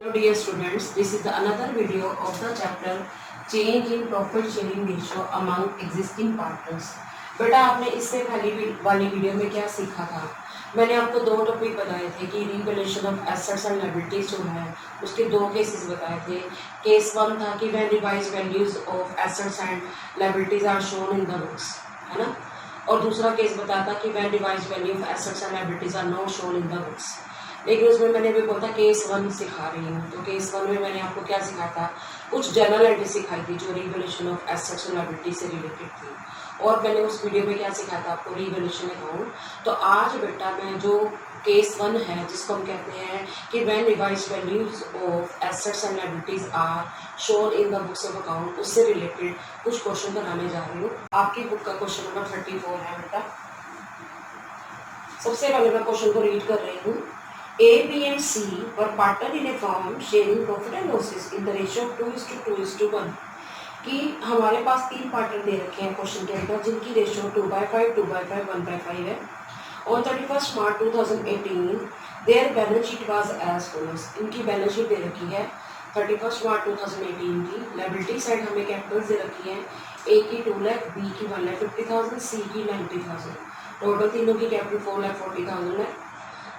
Hello dear students, this is the another video of the chapter change in profit sharing ratio among existing partners। बेटा आपने इससे पहले वाली video में क्या सीखा था? मैंने आपको दो टॉपिक बताए थे कि revaluation of assets and liabilities जो है उसके दो केसेस बताए थे। केस वन था कि when revised values of assets and liabilities are shown in the books, है ना। और दूसरा केस बताया था कि when revised value of assets and liabilities are not shown in the books. लेकिन उसमें मैंने भी बोला केस वन सिखा रही हूँ, तो केस वन में मैंने आपको क्या सिखाया था? कुछ जनरल एंट्री सिखाई थी जो revaluation of assets and liability से रिलेटेड थी। और मैंने उस वीडियो में क्या सिखाया था आपको? Revaluation account. तो आज बेटा मैं जो केस वन है जिसको हम कहते हैं कि when revised values of assets and liabilities are shown in the books of account, उससे रिलेटेड कुछ क्वेश्चन बनाने जा रही हूँ। आपकी बुक का क्वेश्चन नंबर 34 है बेटा। सबसे पहले मैं क्वेश्चन को रीड कर रही हूँ। A, B and C were partner in a firm sharing profit and losses in the ratio of 2:1 कि हमारे पास तीन पार्टनर दे रखे हैं क्वेश्चन के अंदर जिनकी रेशियो 2/5, 2/5, 1/5 है। On 31 March 2018 there balance sheet was as follows. इनकी बैलेंस शीट दे रखी है 31 मार्च 2018 की। लायबिलिटी साइड हमें कैपिटल दे रखी है, ए की 2 लाख, बी की 1,50,000, सी की 90,000। टोटल तीनों की कैपिटल 4,40,000 है।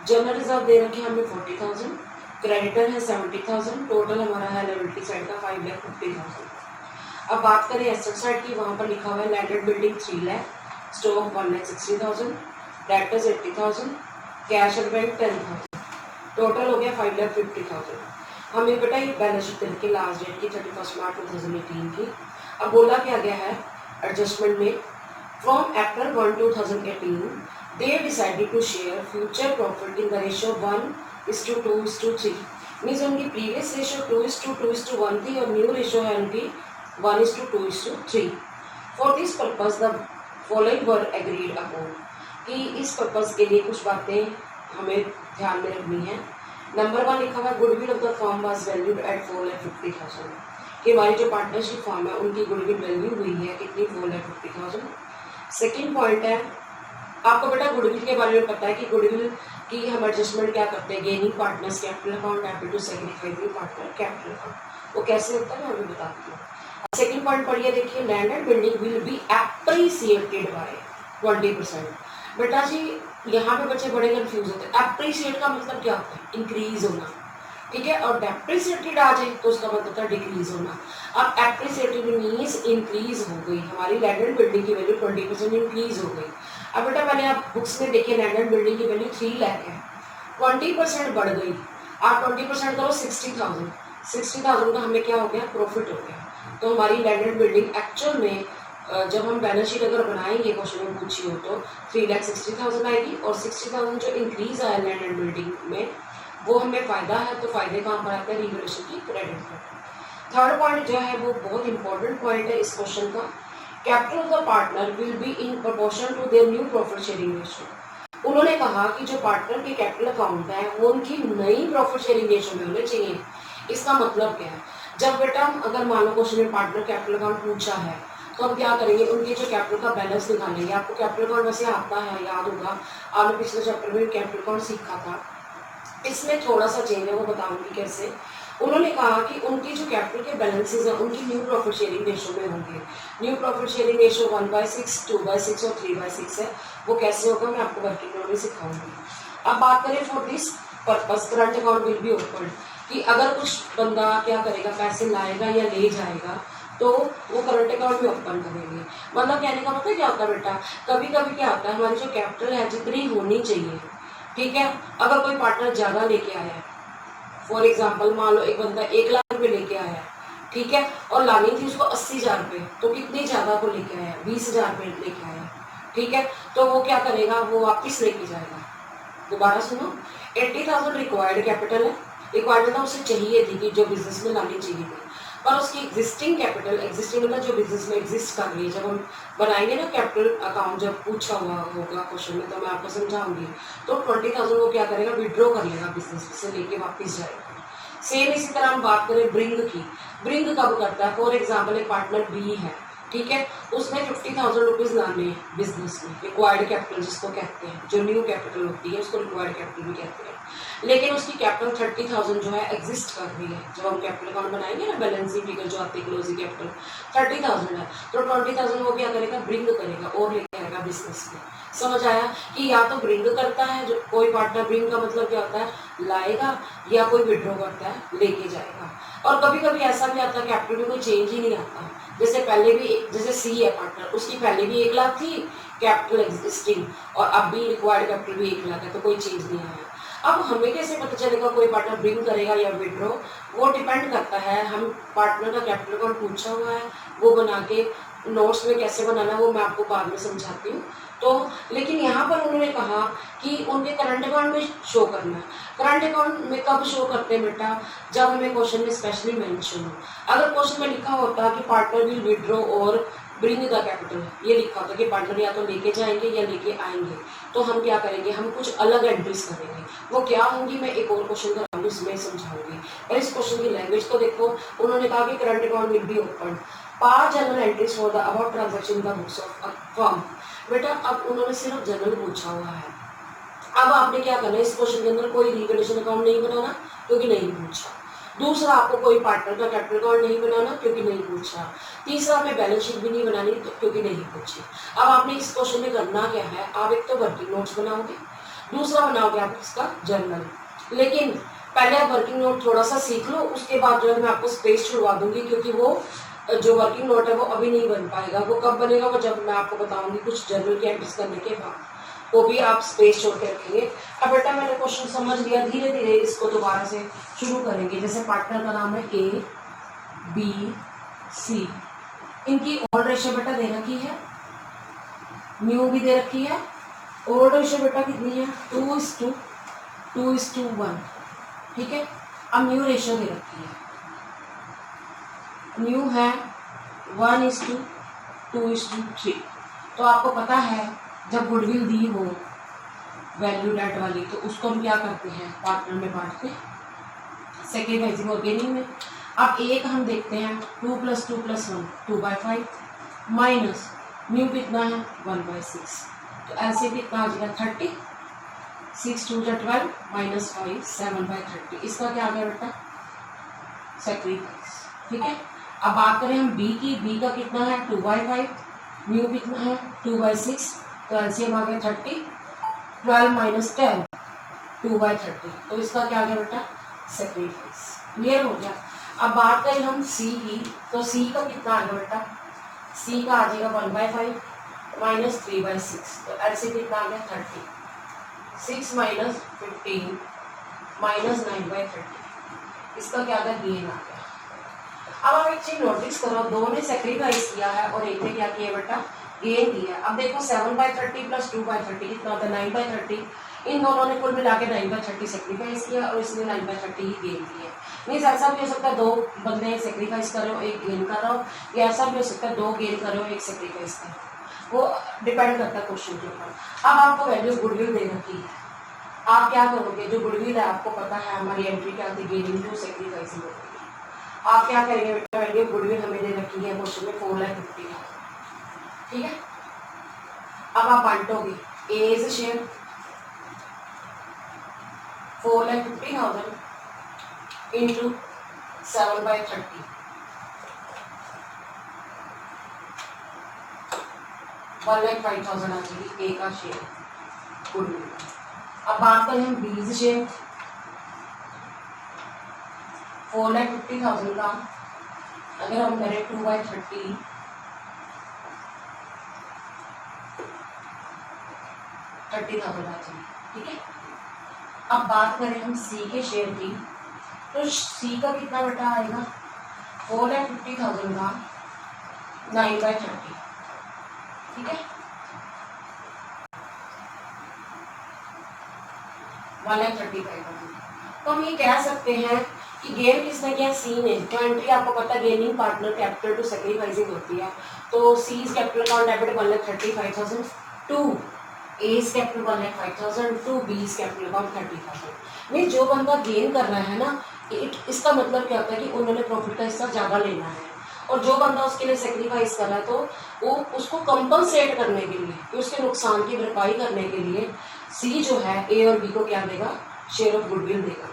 जनरल रिजर्व दे रखे हैं हमें 40,000, क्रेडिटर है 70,000, टोटल हमारा है लायबिलिटी साइड का 5,50,000। अब बात करें एसेट साइड की, वहाँ पर लिखा हुआ है landed building 3 lakh, stock 1,60,000, debtors 80,000, cash at bank 10,000, total हो गया 5,50,000। हमें बेटा ये बैलेंस शीट करके लास्ट डेट की 31 मार्च 2018 की। अब बोला क्या गया है एडजस्टमेंट में, from April 1, 2018 they decided to share future profit in the ratio 1:2:3। Means उनकी प्रीवियस रेशियो 2:2:1 थी और न्यू रेशियो है उनकी 1:2:3। For this purpose the following were agreed upon, कि इस पर्पज के लिए कुछ बातें हमें ध्यान में रखनी है। नंबर 1 लिखा हुआ है goodwill of the firm was valued at 4,50,000 कि हमारी जो पार्टनरशिप फर्म है उनकी गुडविल वैल्यू हुई है कितनी? 4,50,000। सेकेंड पॉइंट है, आपको बेटा गुडविल के बारे में पता है कि गुडविल की हम एडजस्टमेंट क्या करते हैं? Gaining partners capital account happy to sacrificing partner capital account. वो कैसे होता है मैं अभी बताती हूँ। सेकंड पॉइंट पढ़िए, देखिए land and building will be appreciated by 20%। बेटा जी यहाँ पे बच्चे बड़े कंफ्यूज होते हैं। एप्रिसिएट का मतलब क्या होता है? इंक्रीज होना, ठीक है। और डेप्रिसिएटेड आ जाए तो उसका मतलब होता है डिक्रीज होना। अब एप्रिसिएटेड मीन्स इंक्रीज हो गई, हमारी लैंड एंड बिल्डिंग की वैल्यू 20% इंक्रीज हो गई। अब बेटा मैंने आप बुक्स में देखिए लैंड एंड बिल्डिंग की वैल्यू 3 लाख है, 20% बढ़ गई। आप 20% करो 60,000, 60,000 का हमें क्या हो गया? प्रॉफिट हो गया। तो हमारी लैंड एंड बिल्डिंग एक्चुअल में जब हम बैलेंस शीट अगर बनाएंगे क्वेश्चन में पूछी हो तो 3,60,000 आएगी। और 60,000 जो इंक्रीज आया लैंड एंड बिल्डिंग में वो हमें फायदा है, तो फायदे कहाँ पर आते हैं? रिवैल्यूएशन की क्रेडिट पर। थर्ड पॉइंट जो है वो बहुत इंपॉर्टेंट पॉइंट है इस क्वेश्चन का, capital of the partner will be in proportion to their new profit sharing ratio. उन्होंने कहा कि जो पार्टनर के कैपिटल अकाउंट है वो उनकी नई प्रॉफिट शेयरिंग रेशियो में होने चाहिए। इसका मतलब क्या है? जब बेटा अगर मान लो क्वेश्चन में पार्टनर कैपिटल अकाउंट पूछा है तो हम क्या करेंगे? उनके जो कैपिटल का बैलेंस निकालेंगे। आपको कैपिटल अकाउंट वैसे आता है, याद होगा आपने पिछले चैप्टर में कैपिटल अकाउंट सीखा था। इसमें थोड़ा सा चेंज है, वो बताऊंगी कैसे। उन्होंने कहा कि उनकी जो कैपिटल के बैलेंसेस हैं उनकी न्यू प्रॉफिट शेयरिंग रेशियो में होंगे। न्यू प्रॉफिट शेयरिंग रेशियो 1/6, 2/6 और 3/6 है। वो कैसे होगा मैं आपको वर्किंग नोट में सिखाऊंगी। अब बात करें for this purpose current account will be open, कि अगर कुछ बंदा क्या करेगा, पैसे लाएगा या ले जाएगा तो वो करंट अकाउंट भी ओपन करेंगे। मतलब कहने का मतलब क्या होता है बेटा, कभी कभी क्या होता है हमारी जो कैपिटल है जितनी होनी चाहिए, ठीक है, अगर कोई पार्टनर ज़्यादा लेके आया है, फॉर एग्जाम्पल मान लो एक बंदा 1 लाख रुपए लेके आया है, ठीक है, और लानी थी उसको 80,000 रुपये, तो कितनी ज़्यादा को लेके आया? 20,000 रुपये लेके आया, ठीक है। तो वो क्या करेगा? वो वापस लेके जाएगा। दोबारा सुनो, 80,000 रिक्वायर्ड कैपिटल है। रिक्वायर्ड मतलब उसे चाहिए थी कि जो बिजनेस में लानी चाहिए थी, पर उसकी एग्जिस्टिंग कैपिटल, एग्जिस्टिंग मतलब जो बिजनेस में एग्जिस्ट कर रही है। जब हम बनाएंगे ना कैपिटल अकाउंट, जब पूछा हुआ होगा क्वेश्चन में तो मैं आपको समझाऊंगी। तो 20,000 वो क्या करेगा? विड्रॉ कर लेगा, बिजनेस से लेके वापस जाएगा। सेम इसी तरह हम बात करें ब्रिंग की। ब्रिंग कब करता है? फॉर एग्जाम्पल एक पार्टनर बी है, ठीक है, उसमें 50,000 रुपीज़ लाने हैं बिजनेस में, रिक्वायर्ड कैपिटल जिसको कहते हैं, जो न्यू कैपिटल होती है उसको रिक्वायर्ड कैपिटल भी कहते हैं। लेकिन उसकी कैपिटल 30,000 जो है एग्जिस्ट कर रही है, जब हम कैपिटल अकाउंट बनाएंगे ना, बैलेंसिंग फिगर जो आती है क्लोजिंग कैपिटल 30,000 है, तो 20,000 वो क्या करेगा, ब्रिंग करेगा और लेके आएगा बिजनेस में। समझ आया कि या तो ब्रिंग करता है, जो कोई पार्टनर, ब्रिंग का मतलब क्या होता है, लाएगा, या कोई विड्रॉ करता है, लेके जाएगा। और कभी कभी ऐसा भी आता है कैपिटल में कोई चेंज ही नहीं आता, जैसे पहले भी, जैसे सी है पार्टनर, उसकी पहले भी 1 लाख थी कैपिटल एग्जिस्टिंग, और अब भी रिक्वायर्ड कैपिटल भी 1 लाख है, तो कोई चेंज नहीं आया। अब हमें कैसे पता चलेगा कोई पार्टनर ब्रिंग करेगा या विड्रॉ, वो डिपेंड करता है, हम पार्टनर का कैपिटल अकाउंट पूछा हुआ है, वो बना के नोट्स में कैसे बनाना है वो मैं आपको बाद में समझाती हूँ। तो लेकिन यहाँ पर उन्होंने कहा कि उनके करंट अकाउंट में शो करना है। करंट अकाउंट में कब शो करते हैं बेटा, जब हमें क्वेश्चन में स्पेशली मेंशन हो। अगर क्वेश्चन में लिखा होता कि पार्टनर विल विड्रॉ और ब्रिंग द कैपिटल, ये लिखा होता कि पार्टनर या तो लेके जाएंगे या लेके आएंगे, तो हम क्या करेंगे, हम कुछ अलग एंट्रीज करेंगे। वो क्या होंगी मैं एक और क्वेश्चन कराऊंगी, उसमें समझाऊंगी। और इस क्वेश्चन की लैंग्वेज तो देखो, उन्होंने कहा कि current account will be open, 5 general entries for the about transaction in the books of a firm. बेटा अब उन्होंने सिर्फ जनरल पूछा हुआ है। अब आपने क्या करना है, इस क्वेश्चन के अंदर कोई रिकंडीशन अकाउंट नहीं बनाना क्योंकि नहीं पूछा। दूसरा, आपको कोई पार्टनर का कैपिटल अकाउंट नहीं बनाना क्योंकि नहीं पूछा। तीसरा, हमें बैलेंस शीट भी नहीं बनानी क्योंकि नहीं पूछी। अब आपने इस क्वेश्चन में करना क्या है, आप एक तो वर्किंग नोट्स बनाओगे, दूसरा बनाओगे आप इसका जर्नल। लेकिन पहले आप वर्किंग नोट थोड़ा सा सीख लो, उसके बाद जो है मैं आपको स्पेस छुड़वा दूंगी, क्योंकि वो जो वर्किंग नोट है वो अभी नहीं बन पाएगा। वो कब बनेगा, वो जब मैं आपको बताऊंगी कुछ जर्नल की एंट्रीज करने के बाद, वो भी आप स्पेस छोड़ के रखेंगे। अब बेटा मैंने क्वेश्चन समझ लिया, धीरे धीरे इसको दोबारा से शुरू करेंगे। जैसे पार्टनर का नाम है A, B, C, इनकी ओल्ड रेशियो बेटा दे रखी है, न्यू भी दे रखी है। ओल्ड रेशियो बेटा कितनी है, 2:1, ठीक है। अब न्यू रेशियो दे रखी है, न्यू है 1:2:3। तो आपको पता है जब गुडविल दी हो वैल्यू डेट वाली, तो उसको हम क्या करते हैं, पार्टनर में बांटते हैं, सेक्रीफाइसिंग और गेनिंग में। अब एक हम देखते हैं 2 + 2 + 1 2/5 माइनस न्यू कितना है 1/6, तो ऐसे कितना आ जाएगा 30, 6 2 12 माइनस 5 7/30। इसका क्या आ गया बेटा, सेक्रीफाइस, ठीक है। अब बात करें हम बी की, बी का कितना है 2/5, न्यू कितना है 2/6, तो एलसीएम आ गया 30, 12 माइनस 10 2/30, तो इसका क्या आ गया बेटा, सेक्रीफाइस। क्लियर हो गया। अब बात करें हम सी की, तो सी का कितना आ गया बेटा, सी का आ जाएगा 1/5 माइनस 3/6, तो एलसीएम कितना आ गया 30, 6 माइनस 15 माइनस 9/30, इसका क्या आ गया, गेन आ गया। अब आप एक चीज नोटिस करो, दो ने सेक्रीफाइस किया है और एक ने क्या किया बेटा, गेन किया। अब देखो 7/30 + 2/30 कितना होता है 9/30, इन दोनों ने कुल मिला के 9/30 सेक्रीफाइस किया और इसने 9/30 ही गेन किया। मीन्स ऐसा भी हो सकता है 2 बंदे सेक्रीफाइस कर रहे हो, एक गेन कर रहा हो, या ऐसा भी हो सकता है 2 गेन कर रहे हो, एक सेक्रीफाइस कर रहे हो, वो डिपेंड करता है क्वेश्चन के ऊपर। अब आपको वैल्यू गुडविल दे रखी है, आप क्या करोगे, जो गुडविल है आपको पता है हमारी एंट्री क्या होती है, गेनिंग टू सेक्रीफाइसिंग होती है। आप क्या करेंगे बेटा, वैल्यू गुडविल हमें दे रखी है क्वेश्चन में 4,50,000, ठीक है। अब आप बांटोगे, ए इज शेयर 4,50,000 इंटू 7/30, 1,05,000 आ जाएगी ए का शेयर गुडविल। अब बात करें हम बी इज शेयर 4,50,000 का, अगर हम करें 2/30 30,000 आ जाएगी, ठीक है। अब बात करें हम सी के शेयर की, तो सी का कितना बेटा आएगा 4,50,000 का 9/30, ठीक है, 1,35,000। तो हम ये कह सकते हैं कि गेन किसने किया, सी ने। तो एंट्री आपको पता है gaining partner capital to sacrificing होती है, तो C is capital account debit 1,35,000 to A is capital 1,05,000 to B is capital account 30,000। Mean जो बंदा गेन कर रहा है ना, इसका मतलब क्या होता है कि उन्होंने प्रॉफिट का हिस्सा ज़्यादा लेना है। और जो बंदा उसके लिए सेक्रीफाइस कर रहा है तो वो उसको कंपनसेट करने के लिए, कि उसके नुकसान की भरपाई करने के लिए सी जो है ए और बी को क्या देगा, शेयर ऑफ गुडविल देगा।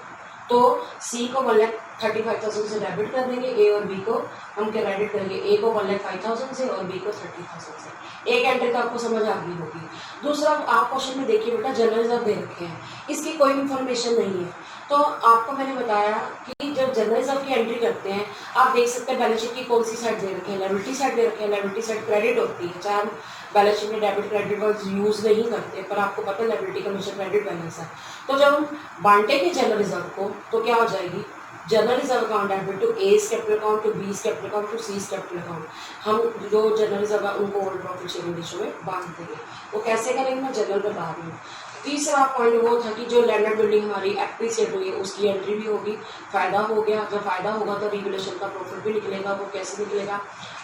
तो सी को 1,35,000 से डेबिट कर देंगे, ए और बी को हम क्रेडिट करेंगे, ए को 1,05,000 से और बी को 30,000 से। एक एंट्री तो आपको समझ आ गई होगी। दूसरा आप क्वेश्चन में देखिए बेटा, जनरल रिजर्व दे रखे हैं, इसकी कोई इन्फॉर्मेशन नहीं है। तो आपको मैंने बताया कि जब जनरल रिजर्व की एंट्री करते हैं, आप देख सकते हैं बैलेंस शीट की कौन सी साइड दे रखे हैं, लायबिलिटी साइड दे रखे हैं। लायबिलिटी साइड क्रेडिट होती है, चाहे हम बैलेंस शीट में डेबिट क्रेडिट वर्ड यूज नहीं करते, पर आपको पता है लायबिलिटी का हमेशा क्रेडिट बैलेंस है। तो जब हम बांटेंगे जनरल रिजर्व को तो क्या हो जाएगी, general reserve account debit to A's capital account, to B's capital account, to C's capital account. हम जो जनरल रिजर्व है उनको ओल्ड प्रॉफिट शेयरिंग रेशियो में बांट देंगे। वो कैसे करेंगे मैं जनरल बता रही हूँ। तीसरा पॉइंट वो था कि जो लैंड बिल्डिंग हमारी एप्रिसिएट हुई है उसकी एंट्री भी होगी, फायदा हो गया। जब फायदा होगा तो रिवैल्यूएशन का प्रॉफिट भी निकलेगा। वो कैसे निकलेगा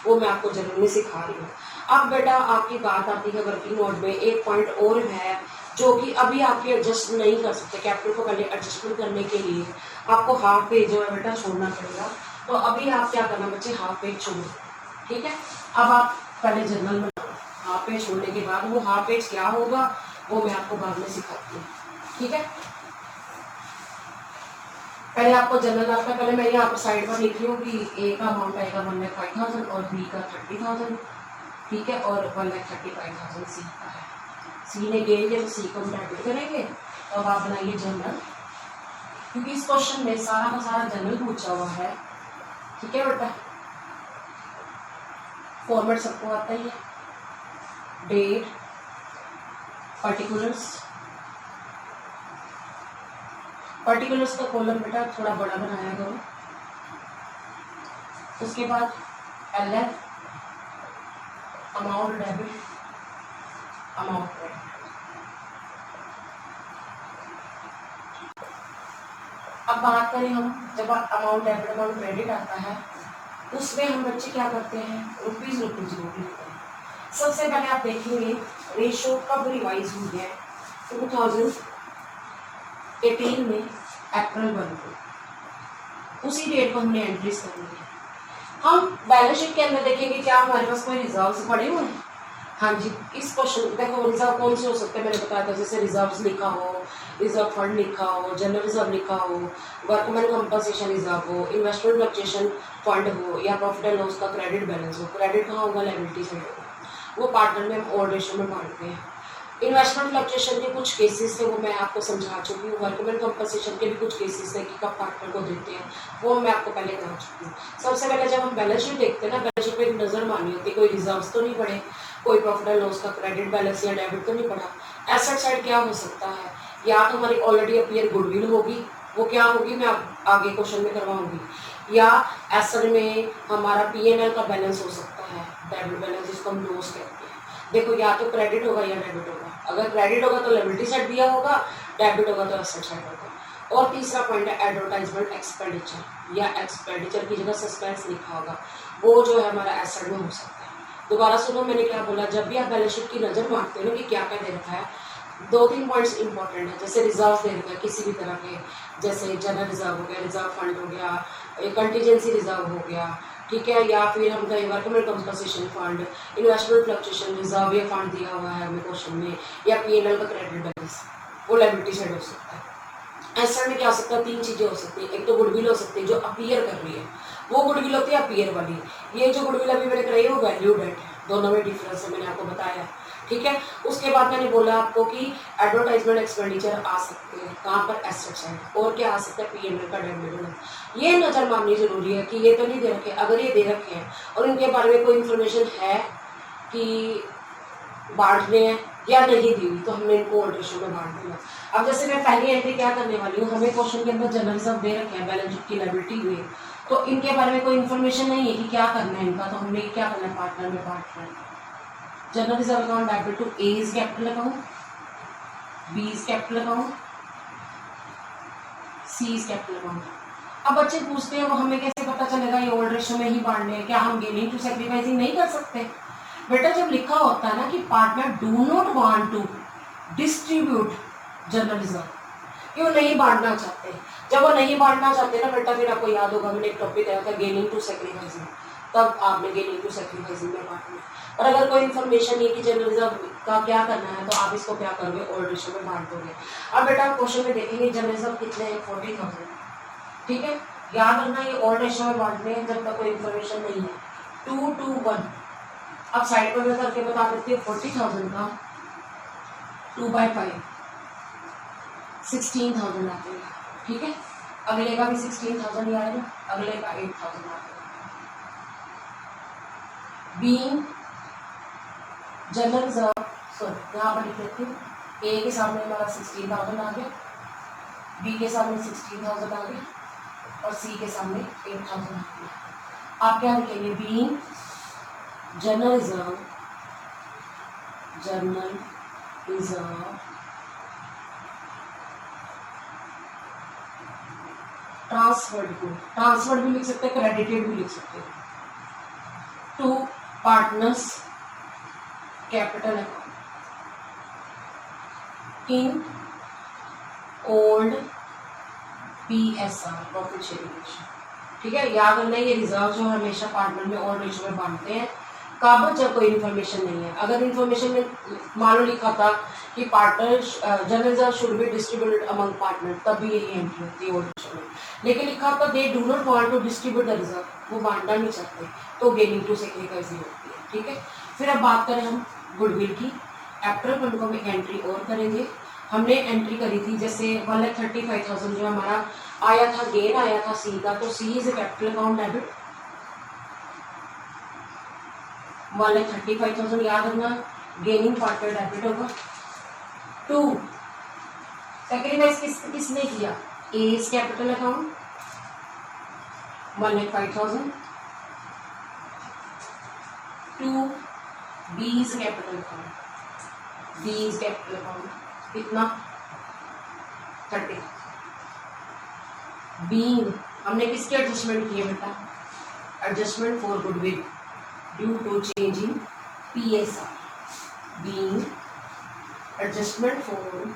वो मैं आपको जनरल में सिखा रही हूँ। अब बेटा आपकी बात आती है वर्किंग नोट में, एक पॉइंट और है जो कि अभी आपकी एडजस्ट नहीं कर सकते। कैपिटल को पहले एडजस्टमेंट करने के लिए आपको हाफ पेज जो है बेटा छोड़ना पड़ेगा। तो अभी आप क्या करना बच्चे, हाफ पेज छोड़ो, ठीक है। अब आप पहले जनरल में हाफ पेज छोड़ने के बाद वो हाफ पेज क्या होगा वो मैं आपको बाद में सिखाती हूँ, ठीक है। पहले आपको जनरल आता है, पहले मैं यहाँ पर साइड पर लिखी हूँ कि ए का अमाउंट आएगा 1,05,000 और बी का 30,000, ठीक है, और 1,35,000 सी का है। सी ने गेन जब सी को डेबिट करेंगे तो अब आप बनाइए जनरल, क्योंकि इस क्वेश्चन में सारा का सारा जनरल पूछा हुआ है, ठीक है बेटा। फॉर्मेट सबको आता ही है, डेट, पर्टिकुलर्स का कॉलम बेटा थोड़ा बड़ा बनाया करो। उसके बाद LF amount debit, amount credit. अब बात करें हम, जब अमाउंट डेबिट अमाउंट क्रेडिट आता है उसमें हम बच्चे क्या करते हैं, रुपीज रुपीज लिखते हैं। सबसे पहले आप देखेंगे रेशो कब रिवाइज हुई है, 2018 में अप्रैल 1 को, उसी डेट को हमने एंट्रीज करनी है। हम बैलेंस शीट के अंदर देखेंगे क्या हमारे पास कोई रिजर्व्स पड़े हुए हैं। हाँ जी, इस क्वेश्चन देखो रिजर्व कौन से हो सकते हैं मैंने बताया था, जैसे रिजर्व्स लिखा हो, रिजर्व फंड लिखा हो, जनरल रिजर्व लिखा हो, वर्कमैन कंपनसेशन रिजर्व हो, इन्वेस्टमेंट फ्लक्चुएशन फंड हो, या प्रॉफिट एंड लॉस का क्रेडिट बैलेंस हो। क्रेडिट कहाँ होगा, लायबिलिटी साइड होगा। वो पार्टनर में हम ओल्ड रेशियो में बांटते हैं। इन्वेस्टमेंट फ्लक्चुएशन के कुछ केसेस थे वो मैं आपको समझा चुकी हूँ। वर्कमैन कंपनसेशन के भी कुछ केसेस थे कि कब पार्टनर को देते हैं, वो मैं आपको पहले करा चुकी हूँ। सबसे पहले जब हम बैलेंस शीट देखते हैं ना, बैलेंस शीट पे एक नजर मारनी होती है, कोई रिजर्व्स तो नहीं पड़े, कोई प्रॉफिट एंड लॉस का क्रेडिट बैलेंस या डेबिट तो नहीं पड़ा। एसेट साइड क्या हो सकता है, या तो हमारी ऑलरेडी अपीयर गुडविल होगी, वो क्या होगी मैं आगे क्वेश्चन में करवाऊंगी, या एसेट में हमारा P&L का बैलेंस हो सकता है, डेबिट बैलेंस जिसको हम लॉस कहते हैं। देखो या तो क्रेडिट होगा या डेबिट होगा। अगर क्रेडिट होगा तो लायबिलिटी साइड दिया होगा, डेबिट होगा तो एसेट साइड होगा। और तीसरा पॉइंट है एडवर्टाइजमेंट एक्सपेंडिचर, या एक्सपेंडिचर की जगह सस्पेंस लिखा होगा, वो जो है हमारा एसेट में हो सकता है। दोबारा सुनो मैंने क्या बोला, जब भी आप बैलेंस शीट की नजर मारते हो ना कि क्या क्या दे रखा है, 2-3 पॉइंट्स इंपॉर्टेंट है। जैसे रिजर्व दे रखा है किसी भी तरह के, जैसे जनरल रिजर्व हो गया, रिजर्व फंड हो गया, कंटीजेंसी रिजर्व हो गया, ठीक है, या फिर हम कहीं workman compensation fund, investment fluctuation reserve या फंड दिया हुआ है हमें क्वेश्चन में, या P&L का क्रेडिट बैलेंस, वो लायबिलिटी साइड हो सकता है। एसेट में क्या हो सकता है, 3 चीजें हो सकती है। एक तो गुडविल हो सकती है जो अपीयर कर रही है, वो गुडविल होती है अपीयर वाली। ये जो गुडविल अभी मैंने कराई है वो वैल्यू डेट है, दोनों में डिफरेंस है, मैंने आपको बताया, ठीक है। उसके बाद मैंने बोला आपको कि एडवर्टाइजमेंट एक्सपेंडिचर आ सकते हैं कहाँ पर, एसेट साइड। और क्या आ सकता है, P&L का डेबिट। ये नजर मारनी जरूरी है कि ये तो नहीं दे रखे, अगर ये दे रखे हैं और इनके बारे में कोई इन्फॉर्मेशन है कि बांट रहे हैं या नहीं दी हुई, तो हमने इनको ओल्ड रेशियो में बांट देना। अब जैसे मैं पहली एंट्री क्या करने वाली हूँ, हमें क्वेश्चन के अंदर जनरल रिजर्व दे रखे हैं बैलेंस शीट की लायबिलिटी हुई, तो इनके बारे में कोई इन्फॉर्मेशन नहीं है कि क्या करना है इनका, तो हमने क्या करना है, पार्टनर में बांटना है। General reserve account debit to A's capital account, B's capital account, C's capital account. अब बच्चे पूछते हैं वो हमें कैसे पता चलेगा ये ओल्ड रेशियो में ही बांटने हैं, क्या हम गेनिंग टू सैक्रिफाइसिंग नहीं कर सकते। बेटा जब लिखा होता है ना कि partner do not want to distribute general reserve, कि वो नहीं बांटना चाहते, जब वो नहीं बांटना चाहते ना बेटा, फिर आपको याद होगा मैंने एक टॉपिक आया था गेनिंग टू सैक्रिफाइसिंग, तब आपने गेनिंग टू सैक्रिफाइसिंग में बांटना है। और अगर कोई इन्फॉर्मेशन ये कि जनरल रिजर्व का क्या करना है तो आप इसको क्या करोगे, ओल्ड रेशियो में बांट दोगे। अब बेटा आप क्वेश्चन में देखेंगे जनरल रिजर्व कितने हैं, 40,000। ठीक है, याद रखना ये ओल्ड रेशियो में बांटने हैं जब तक कोई इन्फॉर्मेशन नहीं है। 2 to 1। अब साइड पर मैं करके बता देती हूँ 40,000 का 2/5 16,000 आते हैं। ठीक है, अगले का भी 16,000 ही आएगा, अगले का 8,000 आएगा। बीइंग जनरल रिजर्व, सॉरी यहाँ पर लिख लेती हूँ, ए के सामने हमारा 16,000 आ गया, बी के सामने 16,000 आ गया और सी के सामने 8,000 आ गया। आप क्या लिखेंगे, बीइंग जनरल रिजर्व ट्रांसफर्ड भी लिख सकते हैं, क्रेडिटेड भी लिख सकते हैं, to partners capital account in old PSR profit sharing ratio. ठीक है, याद रखना ये रिजर्व जो हमेशा पार्टनर में ओल्ड रेशियो में बांटते हैं कब, जब कोई इन्फॉर्मेशन नहीं है। अगर इन्फॉर्मेशन में मान लो लिखा था कि partner general reserve should be distributed among partner, तब भी यही एंट्री होती है ओल्ड रेशियो में। लेकिन लिखा था they do not want to distribute the reserve, वो बांटना नहीं चाहते, तो गेनिंग टू सैक्रिफाइसिंग होती है। ठीक है, फिर अब बात करें हम गुडविल की। एप्रिल फंड को हम एंट्री और करेंगे। हमने एंट्री करी थी जैसे 1,35,000 जो हमारा आया था, गेन आया था सी का, तो C is A capital account debit. 1,35,000 याद रखना, गेनिंग पार्टनर डेबिट होगा। 2 सैक्रिफाइस किसने किया, A is capital account 1,05,000। 2 B is capital account, B is capital account कितना 30। बीइंग हमने किसके एडजस्टमेंट किए बेटा, adjustment for goodwill due to change in PSR। Being adjustment for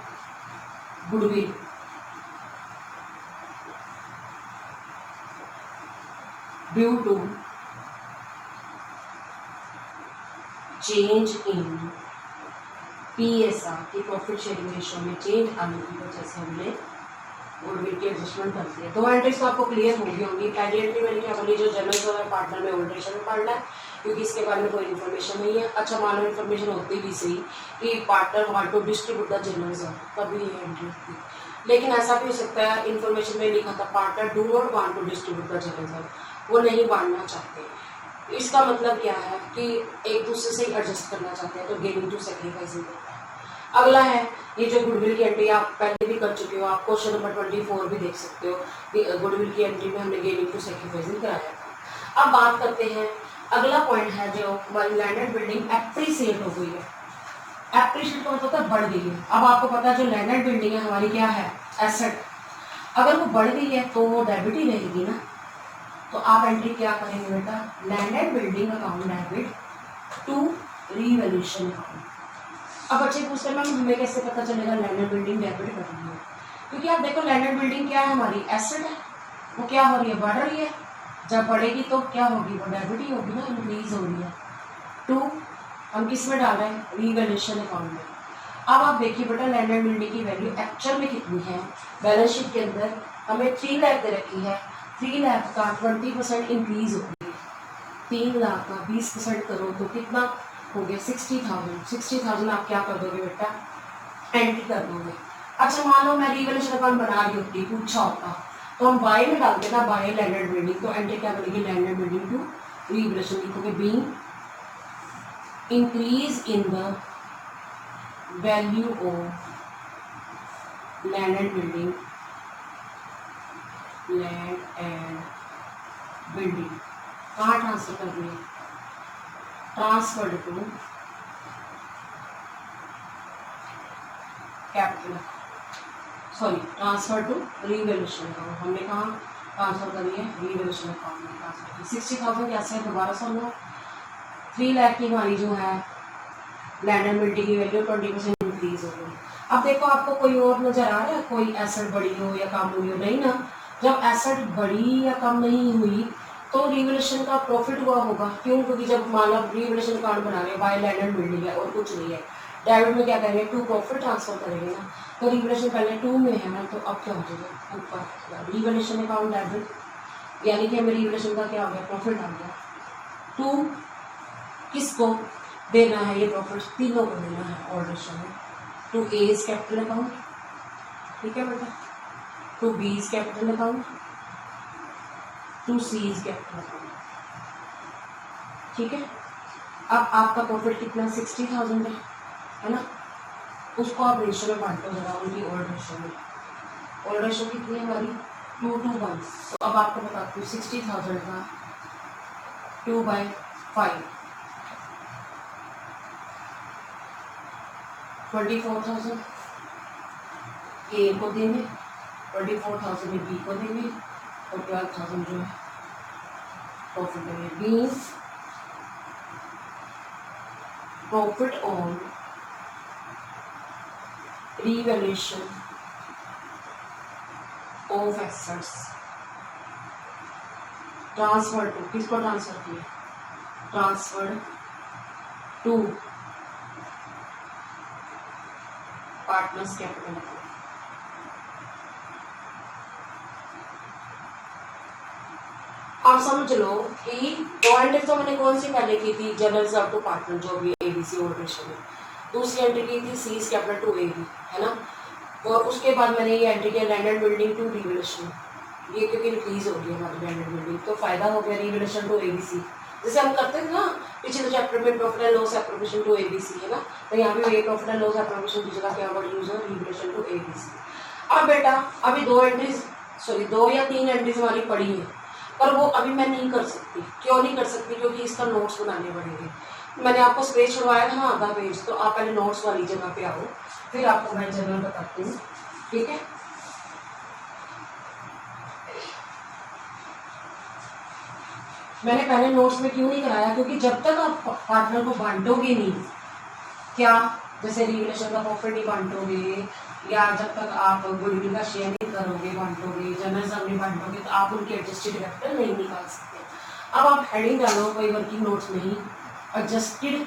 goodwill due to change in PSR की profit sharing ratio में change आने की वजह से हमने गुडविल की एडजस्टमेंट करती है। दो एंट्रीज तो आपको क्लियर होगी होंगी। पहली एंट्री मैंने क्या बोली, जो जनरल रिजर्व है पार्टनर में ओल्ड रेशियो में पढ़ना है, क्योंकि इसके बारे में कोई इन्फॉर्मेशन नहीं है। अच्छा मान लो इन्फॉर्मेशन होती भी सही कि partner want to distribute the general reserve, तभी ये एंट्री होती है। लेकिन ऐसा भी हो सकता है इन्फॉर्मेशन में लिखा था partner do not want to distribute the general reserve, वो नहीं बांटना चाहते। इसका मतलब क्या है कि एक दूसरे से ही एडजस्ट करना चाहते हैं, तो गेनिंग टू सैक्रिफाइसिंग होता है। अगला है ये जो गुडविल की एंट्री आप पहले भी कर चुके हो, आप क्वेश्चन नंबर 24 भी देख सकते हो। गुडविल की एंट्री में हमने गेनिंग टू सैक्रिफाइसिंग कराया था। अब बात करते हैं, अगला पॉइंट है जो हमारी लैंडेड बिल्डिंग एप्रिसिएट हो गई है। एप्रिसिएट का मतलब है बढ़ गई है। अब आपको पता है जो लैंडेड बिल्डिंग है हमारी क्या है, एसेट। अगर वो बढ़ गई है तो वो डेबिट ही रहेगी ना, तो आप एंट्री क्या करेंगे बेटा, land and building account debit to revaluation account. अब बच्चे पूछते हैं मैम हमें कैसे पता चलेगा लैंडेड बिल्डिंग डेबिट करनी है, क्योंकि आप देखो लैंडेड बिल्डिंग क्या है, हमारी एसेट है, वो क्या हो रही है, बढ़ रही है। जब बढ़ेगी तो क्या होगी, वो डेबिट ही होगी ना, इंक्रीज हो रही है। 2 हम किस में डाल रहे हैं, रीवैल्यूएशन अकाउंट में। अब आप देखिए बेटा लैंडेड बिल्डिंग की वैल्यू एक्चुअल में कितनी है, बैलेंस शीट के अंदर हमें 3 लाख दे रखी है। 3 लाख का 20% इंक्रीज होगी, 3 लाख का 20% करो तो कितना हो गया 60,000। 60,000 आप क्या कर दोगे बेटा, एंट्री कर दोगे। अच्छा मान लो मैं रीवैल्यूएशन अकाउंट बना रही होती, पूछा होता तो हम बाय में डालते ना, बाय लैंडेड बिल्डिंग, तो एंट्री क्या बनेगी, लैंडेड बिल्डिंग टू रीवैल्यूएशन लिखोगे, being increase in the value of land and building, land and building कहाँ ट्रांसफर कर रही है, transferred to capital, sorry transfer to revaluation account. हमने कहाँ ट्रांसफर करी है, रीवैल्यूएशन अकाउंट में ट्रांसफर की। 60,000 कैसे है, दोबारा सुन लो। 3 लाख की हमारी जो है लैंड बिल्डिंग की वैल्यू 20% इंक्रीज हो गई। अब देखो आपको कोई और नजर आ रहा है, कोई एसेट बढ़ी हो या कम हुई हो, नहीं ना। जब एसेट बढ़ी या कम नहीं हुई तो रिवोल्यूशन का प्रॉफिट हुआ होगा, क्यों? क्योंकि जब मान लो रिवोल्यूशन अकाउंट बना रहे हैं, बाय लैंड एंड बिल्डिंग है और कुछ नहीं है, डेबिट में क्या करेंगे, टू प्रॉफिट ट्रांसफर करेंगे ना, तो रिवोल्यूशन पहले टू में है ना, तो अब क्या हो जाएगा ऊपर रिवोल्यूशन अकाउंट डेबिट, यानी कि हमें रिवोल्यूशन का क्या हो गया, प्रॉफिट आ गया। टू किसको देना है ये प्रॉफिट, तीनों को देना है ऑल रेशियो में। To A is capital account, ठीक है बेटा, to B is capital account, to C is capital account, ठीक है। अब आपका प्रॉफिट कितना 60,000 है ना, उसको आप रेशियो में बांटो जरा उनकी ओल्ड रेशियो में। ओल्ड रेशियो कितनी है हमारी 2:1। तो अब आपको बताती हूँ 60,000 का 2/5 24,000 ए को देंगे, 24,000 बी को देंगे और 12,000 जो है प्रॉफिट देंगे। Means profit on revaluation of assets transfer to, किसको ट्रांसफर किया, transfer to partners capital account. आप समझ लो कि दो एंट्री तो मैंने कौन सी पहले की थी, जनरल रिजर्व टू पार्टनर जो भी एबीसी ओल्ड रेशियो में, दूसरी एंट्री की थी सी कैपिटल टू एबी, है ना, और उसके बाद मैंने ये एंट्री किया land and building to revolution, ये क्योंकि इंक्रीज हो गई हमारी लैंड एंड बिल्डिंग, तो फायदा हो गया रिवोल्यूशन टू एबीसी, जैसे हम करते थे ना पिछले चैप्टर में profit and loss appropriation to ABC, है ना, तो यहाँ पे ये प्रॉफिट एंड लॉस एप्रोप्रिएशन की जगह क्या वर्ड यूज है, रिवोल्यूशन टू एबीसी। अब बेटा अभी दो या तीन एंट्रीज हमारी पड़ी है, पर वो अभी मैं नहीं कर सकती। क्यों नहीं कर सकती? क्योंकि इसका नोट्स बनाने पड़ेंगे। मैंने आपको स्पेस छुड़वाया था ना आधा पेज, तो आप पहले नोट्स वाली जगह पे आओ, फिर आपको मैं जनरल बताती हूँ, ठीक है। मैंने पहले नोट्स में क्यों नहीं कराया, क्योंकि जब तक आप पार्टनर को बांटोगे नहीं, क्या जैसे रिवोल्यूशन का प्रॉफिट नहीं बांटोगे, या जब तक आप गुडविल का शेयर नहीं करोगे, बांटोगे, जनरल रिजर्व नहीं बांटोगे, तो आप उनके एडजस्टेड कैपिटल नहीं निकाल सकते। अब आप हेडिंग डालो कोई वर्किंग नोट्स में ही, adjusted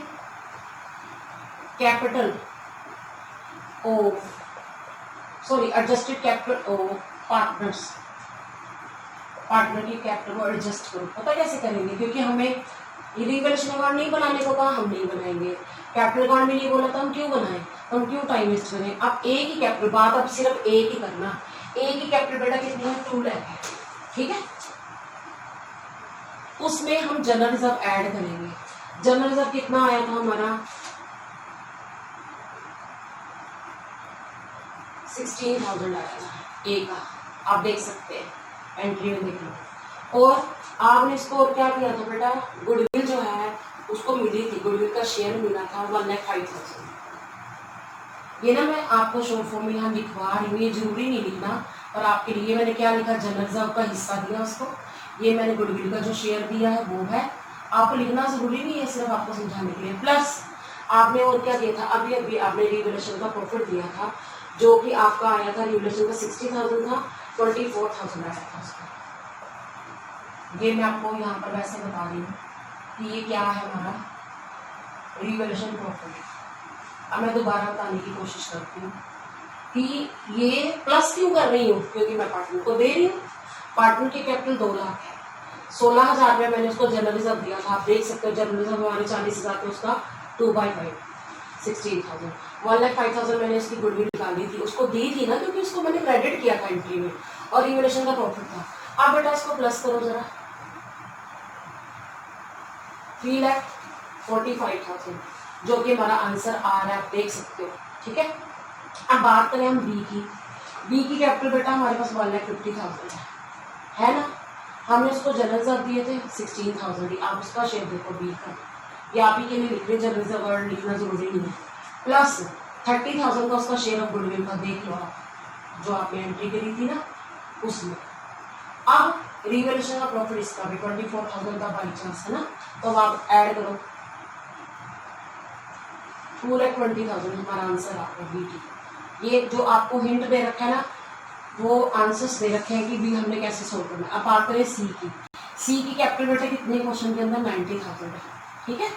capital adjusted capital of partners, partner की कैपिटल को एडजस्ट करो। पता कैसे करेंगे? क्योंकि हमें रिवोल्यूशन अकाउंट नहीं बनाने को कहा, हम नहीं बनाएंगे। कैपिटल अकाउंट में ये बोला था, हम क्यों बनाए, हम क्यों टाइम वेस्ट करें। अब एक ही कैपिटल, बात अब सिर्फ एक ही करना, एक ही कैपिटल बेटा कितनी है 2 लाख है, ठीक है। उसमें हम जनरल रिजर्व ऐड करेंगे। जनरल रिजर्व कितना आया था हमारा 16,000 आया था ए का, आप देख सकते हैं एंट्री में देख लो। और आपने इसको और क्या किया था बेटा, गुडविल जो है उसको मिली थी, गुडविल का शेयर मिला था 1,05,000। ये ना मैं आपको शॉर्ट फॉर्म में यहाँ लिखवा रही हूँ, ये जरूरी नहीं लिखना, और आपके लिए मैंने क्या लिखा, जनरल रिजर्व का हिस्सा दिया उसको, ये मैंने गुडविल का जो शेयर दिया है वो है। आपको लिखना जरूरी नहीं है, सिर्फ आपको समझाने के लिए। प्लस आपने और क्या दिया था, अभी अभी आपने रिवोल्यूशन का प्रॉफिट दिया था, जो कि आपका आया था रिवोल्यूशन का 60,000 था, 24,000 आया था उसका। ये मैं आपको यहाँ पर वैसे बता रही हूँ कि ये क्या है हमारा रिवोल्यूशन प्रॉफिट। अब मैं दोबारा बताने की कोशिश करती हूँ कि ये प्लस क्यों कर रही हूँ, क्योंकि मैं पार्टनर को दे रही हूँ। पार्टनर की कैपिटल 2 लाख है, 16,000 में मैंने उसको जनरल रिजर्व दिया था, आप देख सकते हो जनरल रिजर्व हमारे 40,000 पे, उसका 2/5 16,000, 1,05,000 मैंने इसकी गुडविल निकाली थी, उसको दी थी ना, क्योंकि उसको मैंने क्रेडिट किया था एंट्री में, और रिवोल्यूशन का प्रॉफिट था। अब बेटा इसको प्लस करो जरा, 3,45,000, जो कि हमारा आंसर आ रहा है, आप देख सकते हो, ठीक है। अब बात करें हम बी की कैपिटल बेटा हमारे पास 1,50,000 है ना, हमने उसको जनरल रिजर्व दिए थे 16,000। आप उसका शेयर देखो बी का, ये आप ही के लिए लिख रहे, जनरल रिजर्व वर्ड लिखना जरूरी नहीं है। प्लस 30,000 का उसका शेयर ऑफ गुडविल का, देख लो आप, जो आपने एंट्री करी थी ना उसमें। अब रिवोल्यूशन का प्रॉफिट इसका भी 24,000 का बाई चांस है ना, तो अब आप ऐड करो, 2,20,000 हमारा आंसर आपका बी की। ये जो आपको हिंट दे रखा है ना, वो आंसर्स दे रखे हैं कि बी हमने कैसे सोल्व करना है। अब बात करें सी की, सी की कैपिटल बेटा कितने क्वेश्चन के अंदर 90,000 है, ठीक है।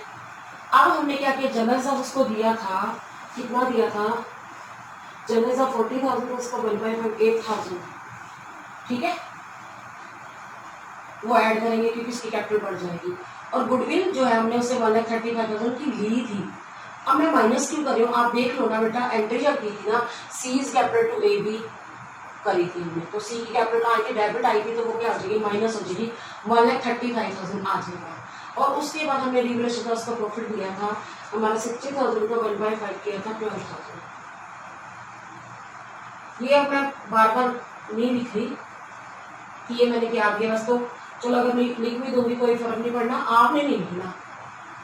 अब हमने क्या किया, जनरल साहब उसको दिया था, कितना दिया था, जनरल साहब 40,000 उसको 1/8,000, ठीक है। वो ऐड करेंगे क्योंकि इसकी कैपिटल बढ़ जाएगी। और गुडविल जो है हमने उसे 1,35,000 की ली थी। अब मैं माइनस क्यों कर रही हूँ, आप देख लो ना बेटा, एंट्री जब की थी ना C is capital to A B करी थी हमने, तो सी की कैपिटल कहाँ की डेबिट आई थी, तो वो क्या हो जाएगी, माइनस हो जाएगी, 1,35,000 आ जाएगा। और उसके बाद हमने रिवलेशन का उसका प्रॉफिट दिया था हमारा 60,000 का 1/5 किया था 12,000। ये अब मैं बार बार नहीं लिख रही कि ये मैंने क्या दिया, बस तो चलो अगर लिख भी दूंगी कोई फर्क नहीं पड़ना, आपने नहीं लिखना।